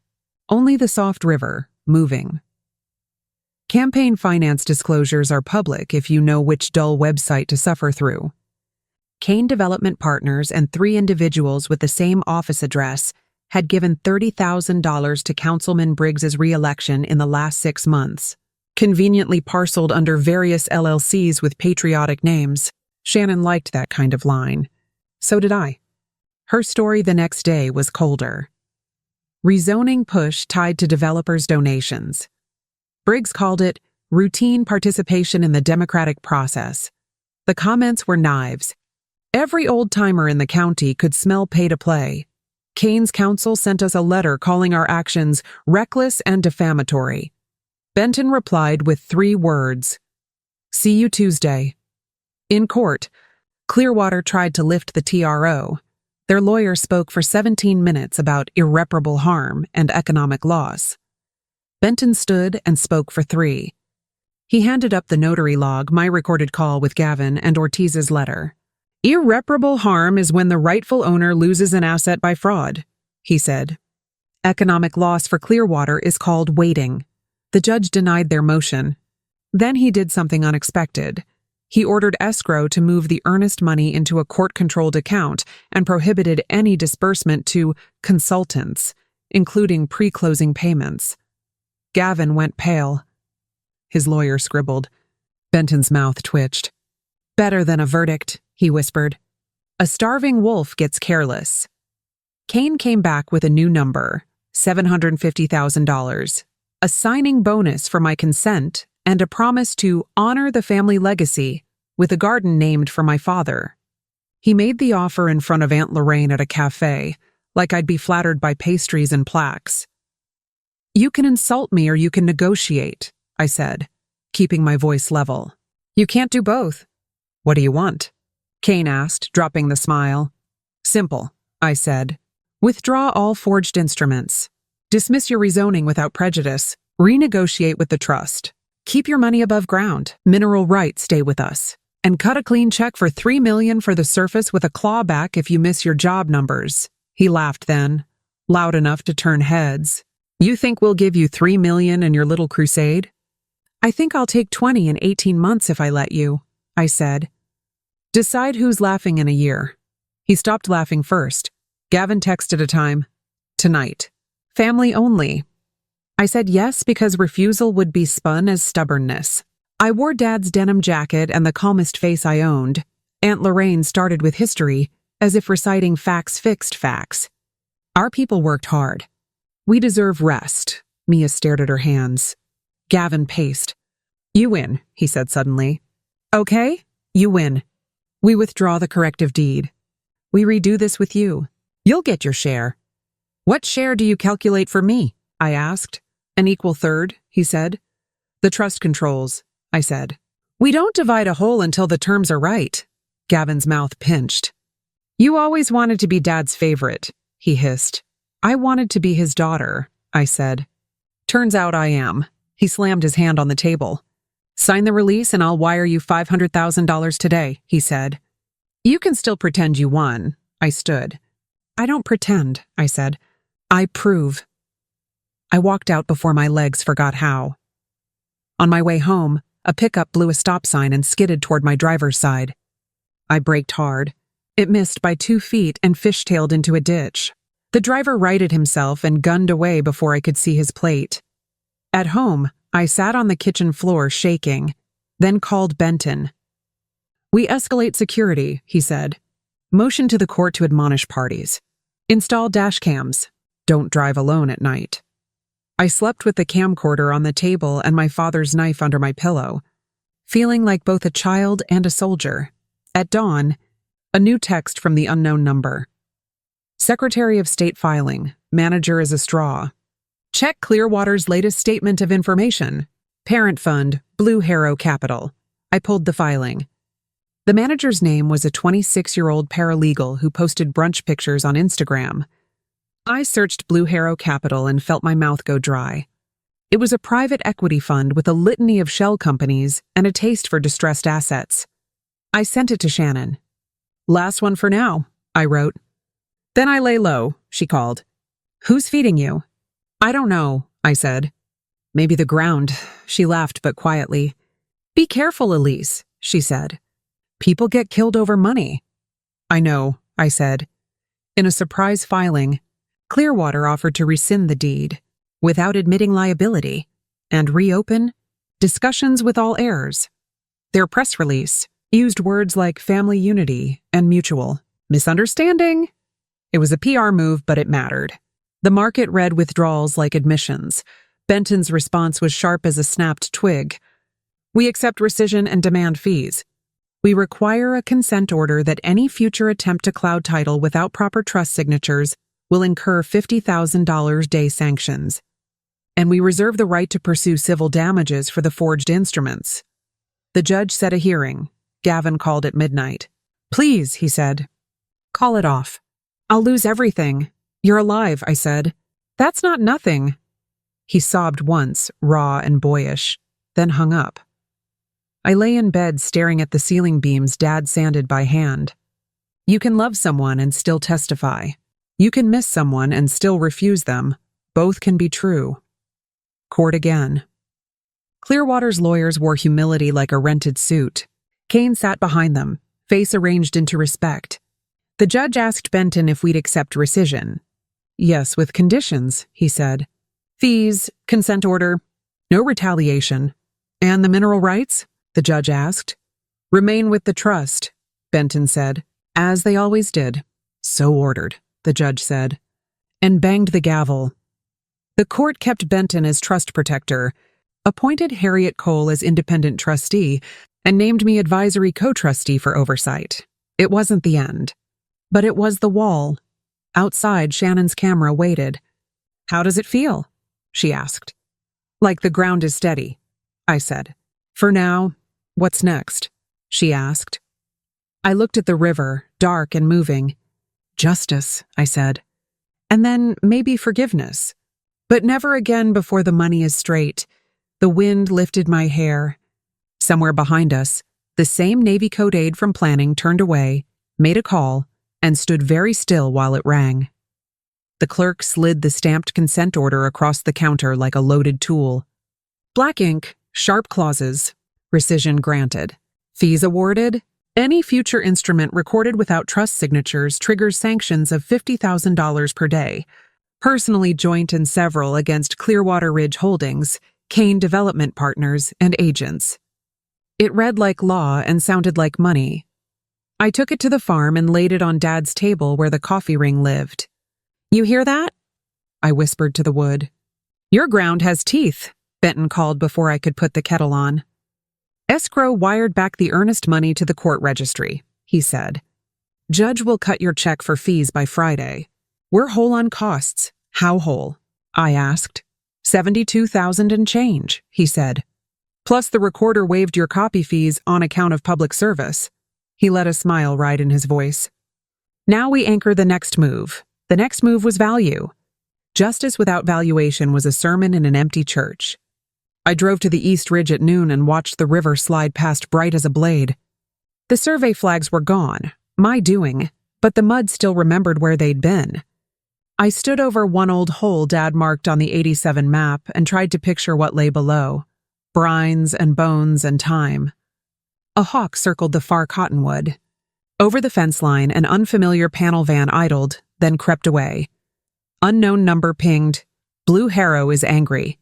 S1: Only the soft river, moving. Campaign finance disclosures are public if you know which dull website to suffer through. Kane Development Partners and 3 individuals with the same office address had given $30,000 to Councilman Briggs's re-election in the last 6 months, conveniently parceled under various LLCs with patriotic names. Shannon liked that kind of line. So did I. Her story the next day was colder. Rezoning push tied to developers' donations. Briggs called it routine participation in the democratic process. The comments were knives. Every old-timer in the county could smell pay-to-play. Kane's counsel sent us a letter calling our actions reckless and defamatory. Benton replied with 3 words. See you Tuesday. In court, Clearwater tried to lift the TRO. Their lawyer spoke for 17 minutes about irreparable harm and economic loss. Benton stood and spoke for 3. He handed up the notary log, my recorded call with Gavin, and Ortiz's letter. Irreparable harm is when the rightful owner loses an asset by fraud, he said. Economic loss for Clearwater is called waiting. The judge denied their motion. Then he did something unexpected. He ordered escrow to move the earnest money into a court-controlled account and prohibited any disbursement to consultants, including pre-closing payments. Gavin went pale. His lawyer scribbled. Benton's mouth twitched. Better than a verdict, he whispered. A starving wolf gets careless. Kane came back with a new number, $750,000, a signing bonus for my consent, and a promise to honor the family legacy with a garden named for my father. He made the offer in front of Aunt Lorraine at a cafe, like I'd be flattered by pastries and plaques. You can insult me or you can negotiate, I said, keeping my voice level. You can't do both. What do you want? Kane asked, dropping the smile. Simple, I said. Withdraw all forged instruments. Dismiss your rezoning without prejudice. Renegotiate with the trust. Keep your money above ground. Mineral rights stay with us. And cut a clean check for $3 million for the surface with a clawback if you miss your job numbers. He laughed then, loud enough to turn heads. You think we'll give you $3 million in your little crusade? I think I'll take 20 in 18 months if I let you, I said. Decide who's laughing in a year. He stopped laughing first. Gavin texted a time. Tonight. Family only. I said yes because refusal would be spun as stubbornness. I wore Dad's denim jacket and the calmest face I owned. Aunt Lorraine started with history, as if reciting facts-fixed facts. Our people worked hard. We deserve rest. Mia stared at her hands. Gavin paced. You win, he said suddenly. Okay, you win. We withdraw the corrective deed. We redo this with you. You'll get your share. What share do you calculate for me? I asked. An equal third, he said. The trust controls, I said. We don't divide a whole until the terms are right. Gavin's mouth pinched. You always wanted to be Dad's favorite, he hissed. I wanted to be his daughter, I said. Turns out I am. He slammed his hand on the table. Sign the release and I'll wire you $500,000 today, he said. You can still pretend you won. I stood. I don't pretend, I said. I prove. I walked out before my legs forgot how. On my way home, a pickup blew a stop sign and skidded toward my driver's side. I braked hard. It missed by 2 feet and fishtailed into a ditch. The driver righted himself and gunned away before I could see his plate. At home, I sat on the kitchen floor shaking, then called Benton. "We escalate security," he said. "Motion to the court to admonish parties. Install dash cams. Don't drive alone at night." I slept with the camcorder on the table and my father's knife under my pillow, feeling like both a child and a soldier. At dawn, a new text from the unknown number. "Secretary of State filing. Manager is a straw. Check Clearwater's latest statement of information. Parent fund, Blue Harrow Capital." I pulled the filing. The manager's name was a 26-year-old paralegal who posted brunch pictures on Instagram. I searched Blue Harrow Capital and felt my mouth go dry. It was a private equity fund with a litany of shell companies and a taste for distressed assets. I sent it to Shannon. "Last one for now," I wrote. "Then I lay low," she called. "Who's feeding you?" "I don't know," I said. "Maybe the ground," she laughed but quietly. "Be careful, Elise," she said. "People get killed over money." "I know," I said. In a surprise filing, Clearwater offered to rescind the deed, without admitting liability, and reopen discussions with all heirs. Their press release used words like family unity and mutual misunderstanding. It was a PR move, but it mattered. The market read withdrawals like admissions. Benton's response was sharp as a snapped twig. "We accept rescission and demand fees. We require a consent order that any future attempt to cloud title without proper trust signatures will incur $50,000 day sanctions. And we reserve the right to pursue civil damages for the forged instruments." The judge set a hearing. Gavin called at midnight. "Please," he said. "Call it off. I'll lose everything." "You're alive," I said. "That's not nothing." He sobbed once, raw and boyish, then hung up. I lay in bed staring at the ceiling beams Dad sanded by hand. You can love someone and still testify. You can miss someone and still refuse them. Both can be true. Court again. Clearwater's lawyers wore humility like a rented suit. Kane sat behind them, face arranged into respect. The judge asked Benton if we'd accept rescission. "Yes, with conditions," he said. "Fees, consent order, no retaliation." "And the mineral rights?" the judge asked. "Remain with the trust," Benton said. "As they always did." "So ordered," the judge said, and banged the gavel. The court kept Benton as trust protector, appointed Harriet Cole as independent trustee, and named me advisory co-trustee for oversight. It wasn't the end. But it was the wall. Outside, Shannon's camera waited. "How does it feel?" she asked. "Like the ground is steady," I said. "For now, what's next?" she asked. I looked at the river, dark and moving. "Justice," I said. "And then maybe forgiveness. But never again before the money is straight." The wind lifted my hair. Somewhere behind us, the same Navy Code aide from planning turned away, made a call, and stood very still while it rang. The clerk slid the stamped consent order across the counter like a loaded tool. Black ink, sharp clauses, rescission granted. Fees awarded. Any future instrument recorded without trust signatures triggers sanctions of $50,000 per day. Personally joint and several against Clearwater Ridge Holdings, Kane Development Partners, and agents. It read like law and sounded like money. I took it to the farm and laid it on Dad's table where the coffee ring lived. "You hear that?" I whispered to the wood. "Your ground has teeth," Benton called before I could put the kettle on. "Escrow wired back the earnest money to the court registry," he said. "Judge will cut your check for fees by Friday. We're whole on costs." "How whole?" I asked. $72,000 and change, he said. "Plus the recorder waived your copy fees on account of public service." He let a smile ride in his voice. "Now we anchor the next move." The next move was value. Justice without valuation was a sermon in an empty church. I drove to the East Ridge at noon and watched the river slide past bright as a blade. The survey flags were gone, my doing, but the mud still remembered where they'd been. I stood over one old hole Dad marked on the '87 map and tried to picture what lay below. Brines and bones and time. A hawk circled the far cottonwood. Over the fence line, an unfamiliar panel van idled, then crept away. Unknown number pinged. Blue Harrow is angry.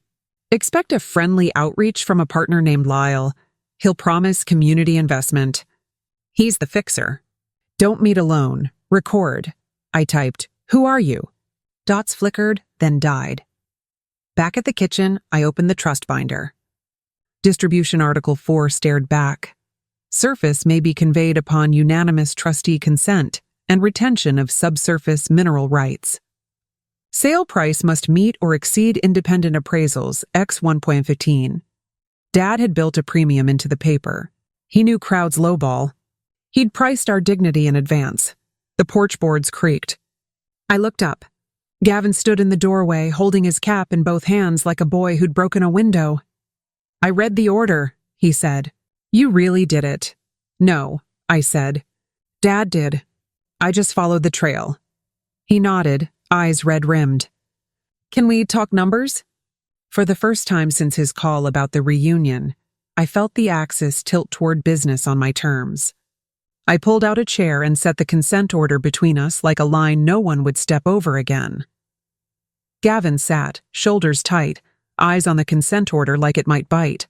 S1: Expect a friendly outreach from a partner named Lyle. He'll promise community investment. He's the fixer. Don't meet alone. Record. I typed, "Who are you?" Dots flickered, then died. Back at the kitchen, I opened the trust binder. Distribution Article 4 stared back. Surface may be conveyed upon unanimous trustee consent and retention of subsurface mineral rights. Sale price must meet or exceed independent appraisals, X 1.15. Dad had built a premium into the paper. He knew crowd's lowball. He'd priced our dignity in advance. The porch boards creaked. I looked up. Gavin stood in the doorway, holding his cap in both hands like a boy who'd broken a window. "I read the order," he said. "You really did it." "No," I said. "Dad did. I just followed the trail." He nodded, eyes red-rimmed. "Can we talk numbers?" For the first time since his call about the reunion, I felt the axis tilt toward business on my terms. I pulled out a chair and set the consent order between us like a line no one would step over again. Gavin sat, shoulders tight, eyes on the consent order like it might bite.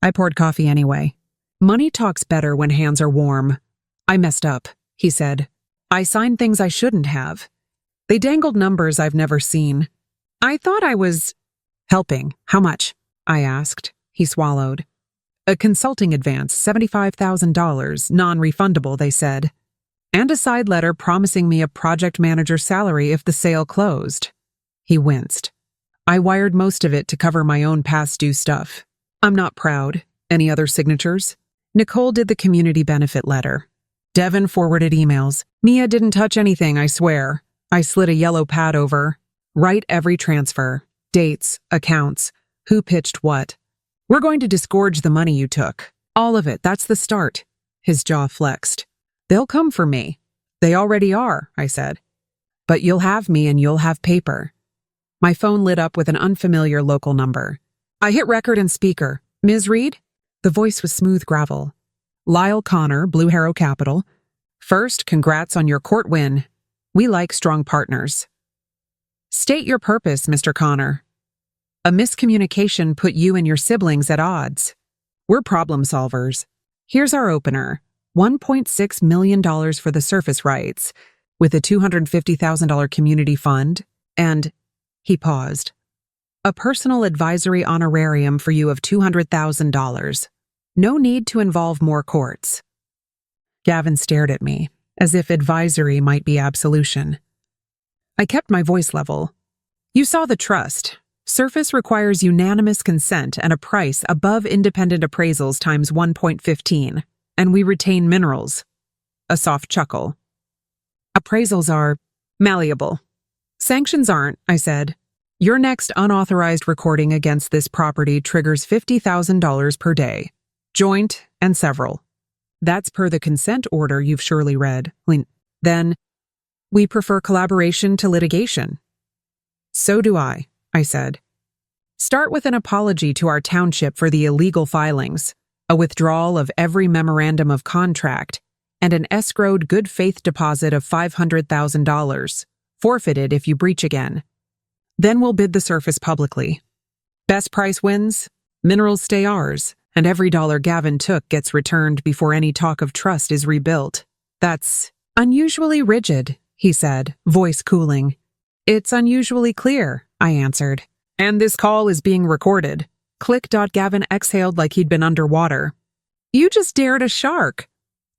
S1: I poured coffee anyway. Money talks better when hands are warm. "I messed up," he said. "I signed things I shouldn't have. They dangled numbers I've never seen. I thought I was helping. How much?" I asked. He swallowed. "A consulting advance, $75,000, non-refundable," they said. "And a side letter promising me a project manager salary if the sale closed." He winced. "I wired most of it to cover my own past due stuff. I'm not proud. Any other signatures?" Nicole did the community benefit letter. Devin forwarded emails. "Mia didn't touch anything, I swear." I slid a yellow pad over. "Write every transfer. Dates, accounts, who pitched what. We're going to disgorge the money you took. All of it, that's the start." His jaw flexed. "They'll come for me." "They already are," I said. "But you'll have me and you'll have paper." My phone lit up with an unfamiliar local number. I hit record and speaker. "Ms. Reed?" The voice was smooth gravel. "Lyle Connor, Blue Harrow Capital. First, congrats on your court win. We like strong partners." "State your purpose, Mr. Connor." "A miscommunication put you and your siblings at odds. We're problem solvers. Here's our opener. $1.6 million for the surface rights, with a $250,000 community fund, and..." He paused. "A personal advisory honorarium for you of $200,000. No need to involve more courts." Gavin stared at me, as if advisory might be absolution. I kept my voice level. "You saw the trust. Surface requires unanimous consent and a price above independent appraisals times 1.15, and we retain minerals." A soft chuckle. "Appraisals are malleable. Sanctions aren't," I said. "Your next unauthorized recording against this property triggers $50,000 per day. Joint and several. That's per the consent order you've surely read. Then, we prefer collaboration to litigation." "So do I said. "Start with an apology to our township for the illegal filings, a withdrawal of every memorandum of contract, and an escrowed good faith deposit of $500,000, forfeited if you breach again. Then we'll bid the surface publicly. Best price wins, minerals stay ours, and every dollar Gavin took gets returned before any talk of trust is rebuilt. That's unusually rigid," he said, voice cooling. "It's unusually clear," I answered. "And this call is being recorded." Click. Gavin exhaled like he'd been underwater. "You just dared a shark."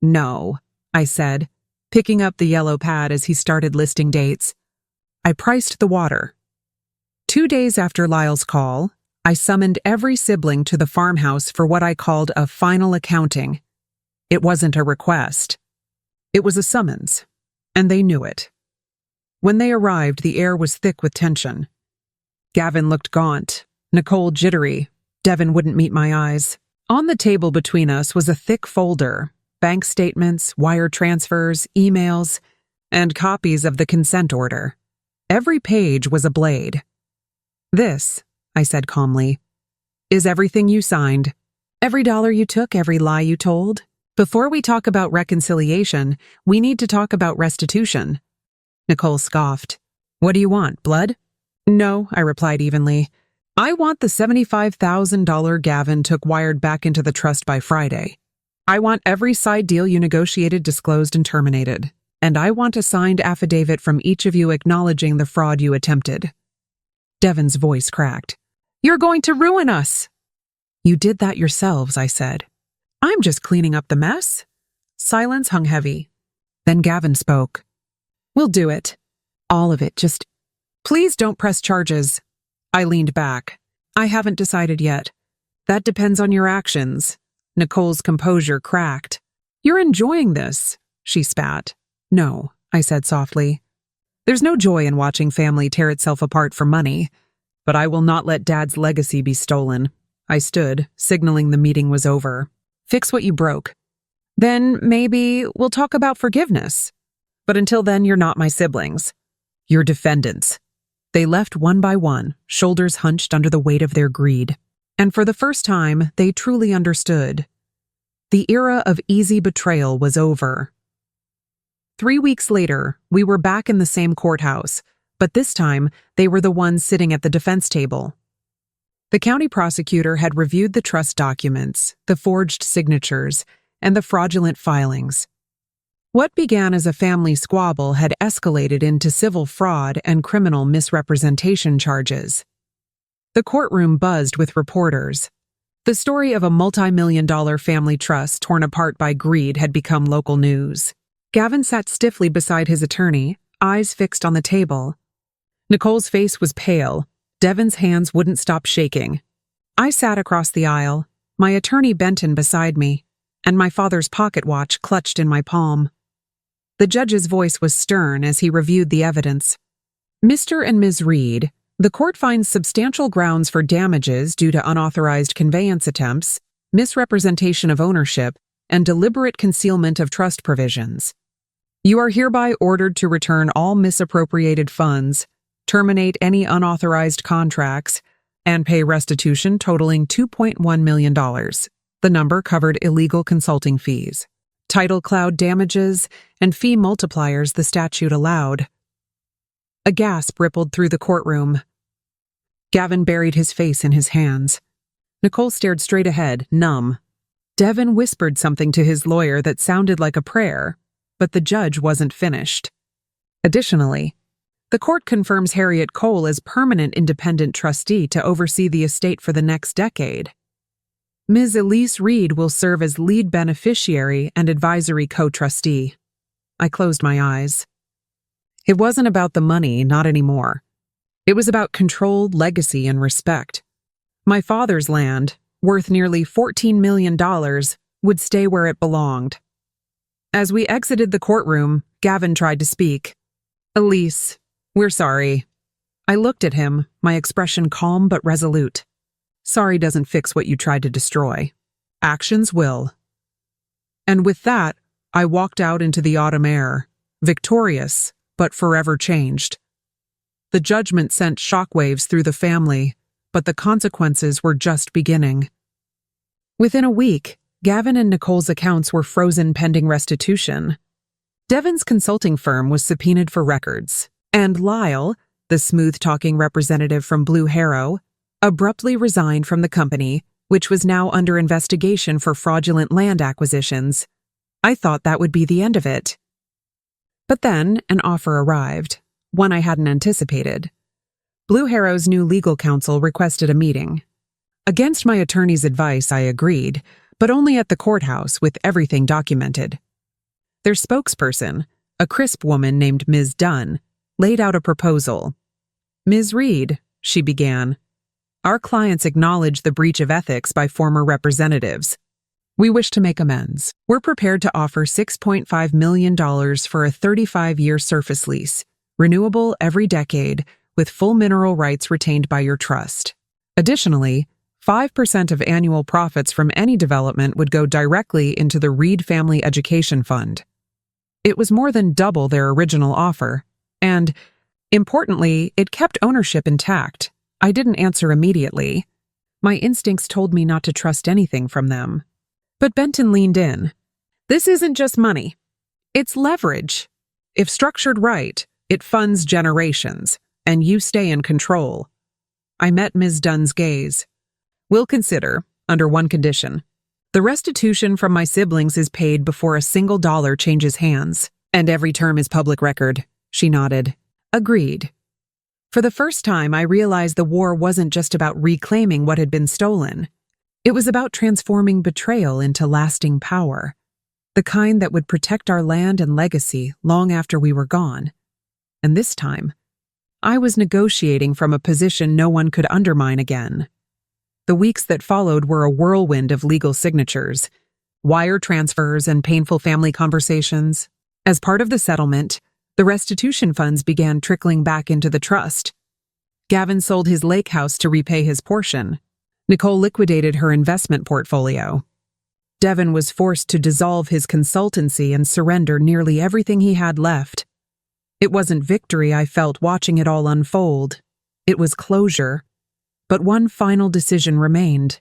S1: "No," I said, picking up the yellow pad as he started listing dates. I priced the water. 2 days after Lyle's call, I summoned every sibling to the farmhouse for what I called a final accounting. It wasn't a request. It was a summons, and they knew it. When they arrived, the air was thick with tension. Gavin looked gaunt, Nicole jittery. Devin wouldn't meet my eyes. On the table between us was a thick folder, bank statements, wire transfers, emails, and copies of the consent order. Every page was a blade. "This," I said calmly, "is everything you signed. Every dollar you took, every lie you told, Before we talk about reconciliation, we need to talk about restitution. Nicole scoffed. What do you want, blood? No, I replied evenly. I want the $75,000 Gavin took wired back into the trust by Friday. I want every side deal you negotiated disclosed and terminated. And I want a signed affidavit from each of you acknowledging the fraud you attempted. Devin's voice cracked. You're going to ruin us. You did that yourselves, I said. I'm just cleaning up the mess. Silence hung heavy. Then Gavin spoke. We'll do it. All of it, just... Please don't press charges. I leaned back. I haven't decided yet. That depends on your actions. Nicole's composure cracked. You're enjoying this, she spat. No, I said softly. There's no joy in watching family tear itself apart for money, but I will not let Dad's legacy be stolen. I stood, signaling the meeting was over. Fix what you broke. Then maybe we'll talk about forgiveness. But until then, you're not my siblings. You're defendants. They left one by one, shoulders hunched under the weight of their greed. And for the first time, they truly understood. The era of easy betrayal was over. 3 weeks later, we were back in the same courthouse, but this time, they were the ones sitting at the defense table. The county prosecutor had reviewed the trust documents, the forged signatures, and the fraudulent filings. What began as a family squabble had escalated into civil fraud and criminal misrepresentation charges. The courtroom buzzed with reporters. The story of a multi-million-dollar family trust torn apart by greed had become local news. Gavin sat stiffly beside his attorney, eyes fixed on the table. Nicole's face was pale. Devin's hands wouldn't stop shaking. I sat across the aisle, my attorney Benton beside me, and my father's pocket watch clutched in my palm. The judge's voice was stern as he reviewed the evidence. Mr. and Ms. Reed, the court finds substantial grounds for damages due to unauthorized conveyance attempts, misrepresentation of ownership, and deliberate concealment of trust provisions. You are hereby ordered to return all misappropriated funds, terminate any unauthorized contracts, and pay restitution totaling $2.1 million. The number covered illegal consulting fees, title cloud damages, and fee multipliers the statute allowed. A gasp rippled through the courtroom. Gavin buried his face in his hands. Nicole stared straight ahead, numb. Devin whispered something to his lawyer that sounded like a prayer, but the judge wasn't finished. Additionally, the court confirms Harriet Cole as permanent independent trustee to oversee the estate for the next decade. Ms. Elise Reed will serve as lead beneficiary and advisory co-trustee. I closed my eyes. It wasn't about the money, not anymore. It was about control, legacy, and respect. My father's land, worth nearly $14 million, would stay where it belonged. As we exited the courtroom, Gavin tried to speak. Elise, we're sorry. I looked at him, my expression calm but resolute. Sorry doesn't fix what you tried to destroy. Actions will. And with that, I walked out into the autumn air, victorious, but forever changed. The judgment sent shockwaves through the family, but the consequences were just beginning. Within a week, Gavin and Nicole's accounts were frozen pending restitution. Devin's consulting firm was subpoenaed for records, and Lyle, the smooth-talking representative from Blue Harrow, abruptly resigned from the company, which was now under investigation for fraudulent land acquisitions. I thought that would be the end of it. But then an offer arrived, one I hadn't anticipated. Blue Harrow's new legal counsel requested a meeting. Against my attorney's advice, I agreed, but only at the courthouse with everything documented. Their spokesperson, a crisp woman named Ms. Dunn, laid out a proposal. Ms. Reed, she began, our clients acknowledge the breach of ethics by former representatives. We wish to make amends. We're prepared to offer $6.5 million for a 35-year surface lease, renewable every decade, with full mineral rights retained by your trust. Additionally, 5% of annual profits from any development would go directly into the Reed Family Education Fund. It was more than double their original offer, and, importantly, it kept ownership intact. I didn't answer immediately. My instincts told me not to trust anything from them. But Benton leaned in. This isn't just money. It's leverage. If structured right, it funds generations, and you stay in control. I met Ms. Dunn's gaze. We'll consider, under one condition. The restitution from my siblings is paid before a single dollar changes hands, and every term is public record. She nodded. Agreed. For the first time, I realized the war wasn't just about reclaiming what had been stolen. It was about transforming betrayal into lasting power, the kind that would protect our land and legacy long after we were gone. And this time, I was negotiating from a position no one could undermine again. The weeks that followed were a whirlwind of legal signatures, wire transfers, and painful family conversations. As part of the settlement, the restitution funds began trickling back into the trust. Gavin sold his lake house to repay his portion. Nicole liquidated her investment portfolio. Devin was forced to dissolve his consultancy and surrender nearly everything he had left. It wasn't victory I felt watching it all unfold. It was closure. But one final decision remained: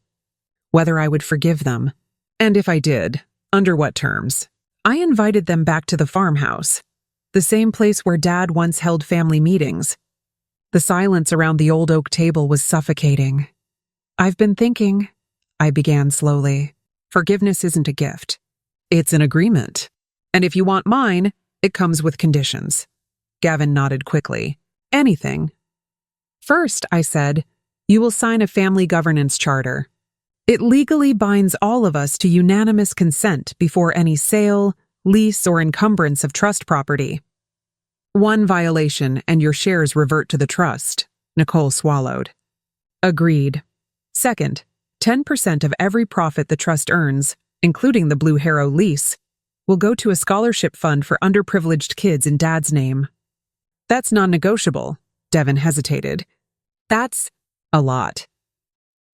S1: whether I would forgive them. And if I did, under what terms. I invited them back to the farmhouse, the same place where Dad once held family meetings. The silence around the old oak table was suffocating. I've been thinking, I began slowly. Forgiveness isn't a gift. It's an agreement. And if you want mine, it comes with conditions. Gavin nodded quickly. Anything. First, I said, you will sign a family governance charter. It legally binds all of us to unanimous consent before any sale, lease, or encumbrance of trust property. One violation and your shares revert to the trust. Nicole swallowed. Agreed. Second, 10% of every profit the trust earns, including the Blue Harrow lease, will go to a scholarship fund for underprivileged kids in Dad's name. That's non-negotiable. Devin hesitated. That's a lot.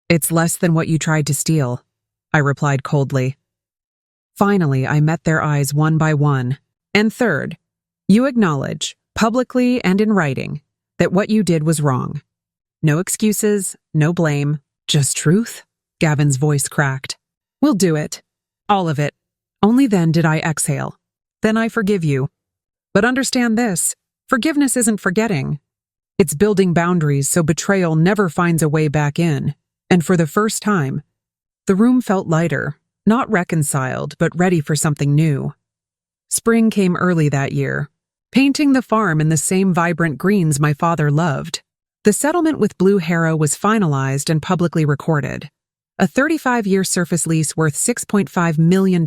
S1: It's less than what you tried to steal, I replied coldly. Finally, I met their eyes one by one. And third, you acknowledge, publicly and in writing, that what you did was wrong. No excuses, no blame, just truth. Gavin's voice cracked. We'll do it. All of it. Only then did I exhale. Then I forgive you. But understand this, forgiveness isn't forgetting. It's building boundaries so betrayal never finds a way back in. And for the first time, the room felt lighter, not reconciled, but ready for something new. Spring came early that year, painting the farm in the same vibrant greens my father loved. The settlement with Blue Harrow was finalized and publicly recorded. A 35-year surface lease worth $6.5 million,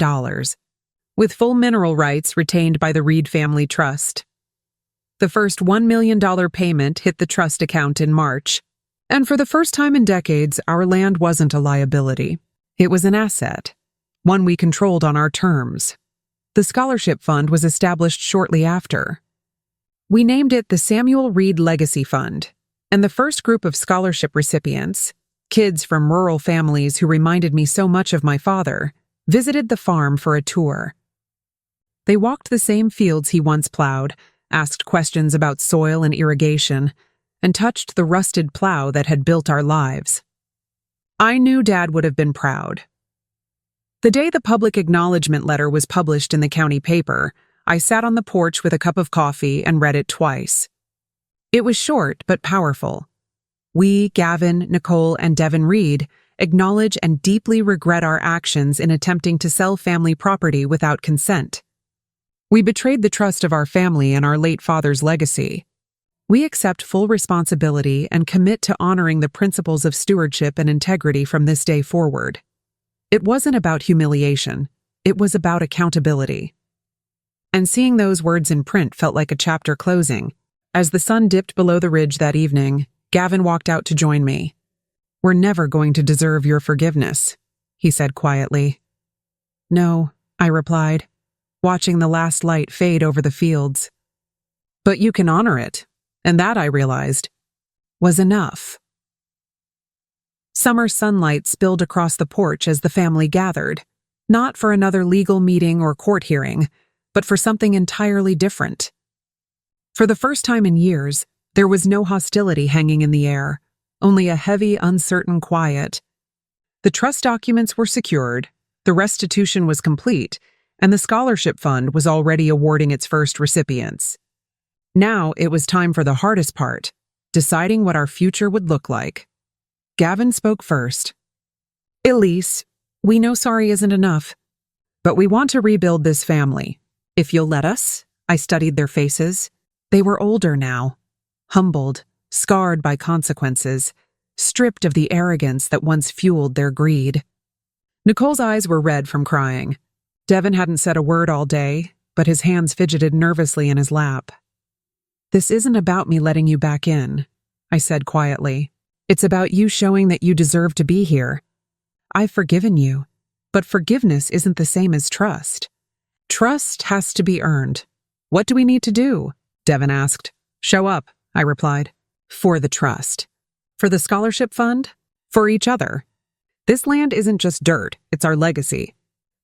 S1: with full mineral rights retained by the Reed Family Trust. The first $1 million payment hit the trust account in March, and for the first time in decades, our land wasn't a liability. It was an asset, one we controlled on our terms. The scholarship fund was established shortly after. We named it the Samuel Reed Legacy Fund, and the first group of scholarship recipients, kids from rural families who reminded me so much of my father, visited the farm for a tour. They walked the same fields he once plowed, asked questions about soil and irrigation, and touched the rusted plow that had built our lives. I knew Dad would have been proud. The day the public acknowledgement letter was published in the county paper, I sat on the porch with a cup of coffee and read it twice. It was short but powerful. We, Gavin, Nicole, and Devin Reed, acknowledge and deeply regret our actions in attempting to sell family property without consent. We betrayed the trust of our family and our late father's legacy. We accept full responsibility and commit to honoring the principles of stewardship and integrity from this day forward. It wasn't about humiliation. It was about accountability. And seeing those words in print felt like a chapter closing. As the sun dipped below the ridge that evening, Gavin walked out to join me. We're never going to deserve your forgiveness, he said quietly. No, I replied, watching the last light fade over the fields. But you can honor it, and that, I realized, was enough. Summer sunlight spilled across the porch as the family gathered, not for another legal meeting or court hearing, but for something entirely different. For the first time in years, there was no hostility hanging in the air, only a heavy, uncertain quiet. The trust documents were secured, the restitution was complete, and the scholarship fund was already awarding its first recipients. Now it was time for the hardest part, deciding what our future would look like. Gavin spoke first. Elise, we know sorry isn't enough, but we want to rebuild this family. If you'll let us. I studied their faces. They were older now, humbled, scarred by consequences, stripped of the arrogance that once fueled their greed. Nicole's eyes were red from crying. Devin hadn't said a word all day, but his hands fidgeted nervously in his lap. This isn't about me letting you back in, I said quietly. It's about you showing that you deserve to be here. I've forgiven you, but forgiveness isn't the same as trust. Trust has to be earned. What do we need to do? Devin asked. Show up, I replied. For the trust. For the scholarship fund? For each other. This land isn't just dirt, it's our legacy.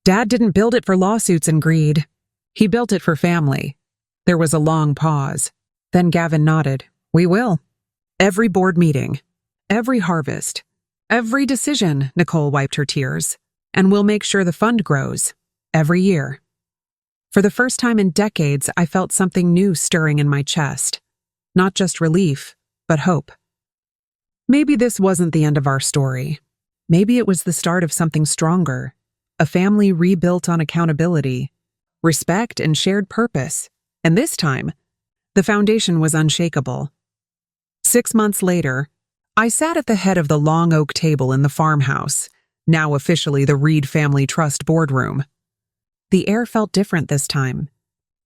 S1: Dad didn't build it for lawsuits and greed. He built it for family. There was a long pause. Then Gavin nodded. We will. Every board meeting. Every harvest. Every decision, Nicole wiped her tears. And we'll make sure the fund grows. Every year. For the first time in decades, I felt something new stirring in my chest. Not just relief, but hope. Maybe this wasn't the end of our story. Maybe it was the start of something stronger. A family rebuilt on accountability, respect, and shared purpose. And this time, the foundation was unshakable. 6 months later, I sat at the head of the long oak table in the farmhouse, now officially the Reed Family Trust boardroom. The air felt different this time.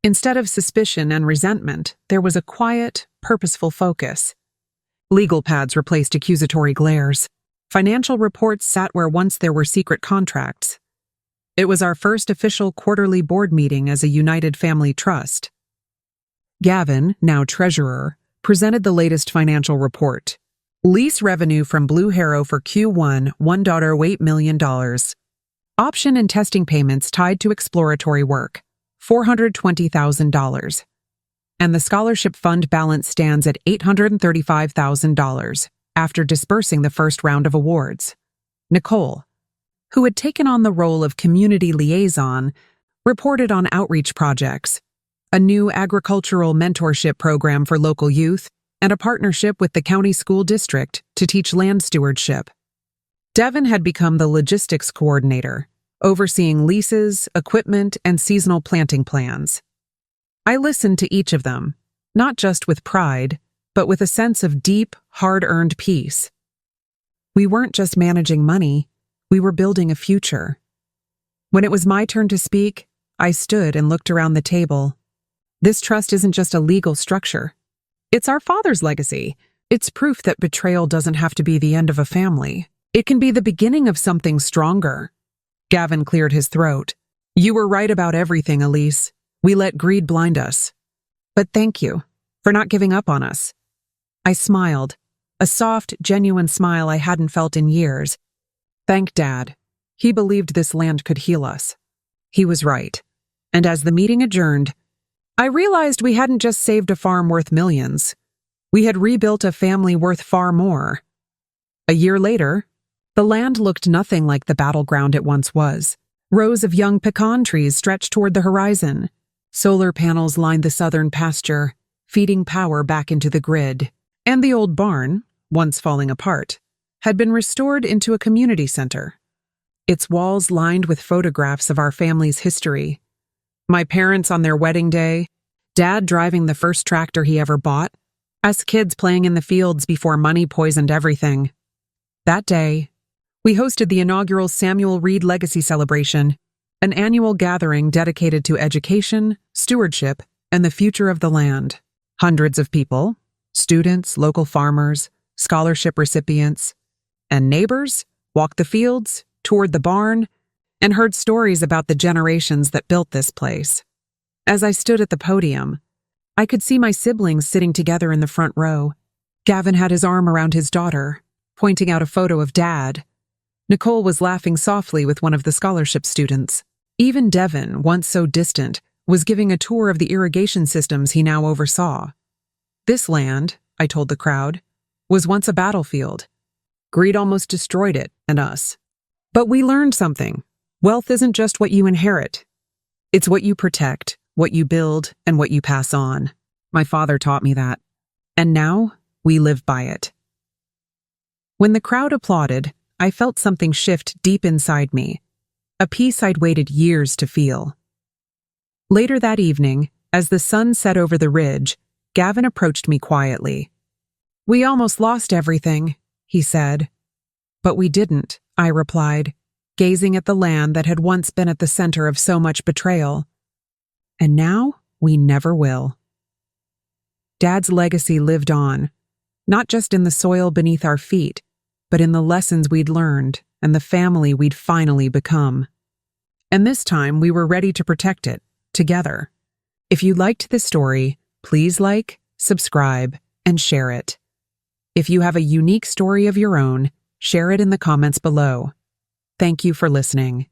S1: Instead of suspicion and resentment, there was a quiet, purposeful focus. Legal pads replaced accusatory glares. Financial reports sat where once there were secret contracts. It was our first official quarterly board meeting as a united family trust. Gavin, now treasurer, presented the latest financial report. Lease revenue from Blue Harrow for Q1, $1.08 million. Option and testing payments tied to exploratory work, $420,000. And the scholarship fund balance stands at $835,000 after dispersing the first round of awards. Nicole, who had taken on the role of community liaison, reported on outreach projects, a new agricultural mentorship program for local youth, and a partnership with the county school district to teach land stewardship. Devin had become the logistics coordinator, overseeing leases, equipment, and seasonal planting plans. I listened to each of them, not just with pride, but with a sense of deep, hard-earned peace. We weren't just managing money, we were building a future. When it was my turn to speak, I stood and looked around the table. This trust isn't just a legal structure. It's our father's legacy. It's proof that betrayal doesn't have to be the end of a family. It can be the beginning of something stronger. Gavin cleared his throat. You were right about everything, Elise. We let greed blind us. But thank you for not giving up on us. I smiled, a soft, genuine smile I hadn't felt in years. Thank Dad. He believed this land could heal us. He was right. And as the meeting adjourned, I realized we hadn't just saved a farm worth millions. We had rebuilt a family worth far more. A year later, the land looked nothing like the battleground it once was. Rows of young pecan trees stretched toward the horizon. Solar panels lined the southern pasture, feeding power back into the grid. And the old barn, once falling apart, had been restored into a community center. Its walls lined with photographs of our family's history. My parents on their wedding day, Dad driving the first tractor he ever bought, us kids playing in the fields before money poisoned everything. That day, we hosted the inaugural Samuel Reed Legacy Celebration, an annual gathering dedicated to education, stewardship, and the future of the land. Hundreds of people, students, local farmers, scholarship recipients, and neighbors walked the fields, toured the barn, and heard stories about the generations that built this place. As I stood at the podium, I could see my siblings sitting together in the front row. Gavin had his arm around his daughter, pointing out a photo of Dad. Nicole was laughing softly with one of the scholarship students. Even Devin, once so distant, was giving a tour of the irrigation systems he now oversaw. This land, I told the crowd, was once a battlefield. Greed almost destroyed it, and us. But we learned something. Wealth isn't just what you inherit. It's what you protect, what you build, and what you pass on. My father taught me that. And now, we live by it. When the crowd applauded, I felt something shift deep inside me, a peace I'd waited years to feel. Later that evening, as the sun set over the ridge, Gavin approached me quietly. "We almost lost everything," he said. "But we didn't," I replied, gazing at the land that had once been at the center of so much betrayal. "And now, we never will." Dad's legacy lived on, not just in the soil beneath our feet, but in the lessons we'd learned and the family we'd finally become. And this time, we were ready to protect it, together. If you liked this story, please like, subscribe, and share it. If you have a unique story of your own, share it in the comments below. Thank you for listening.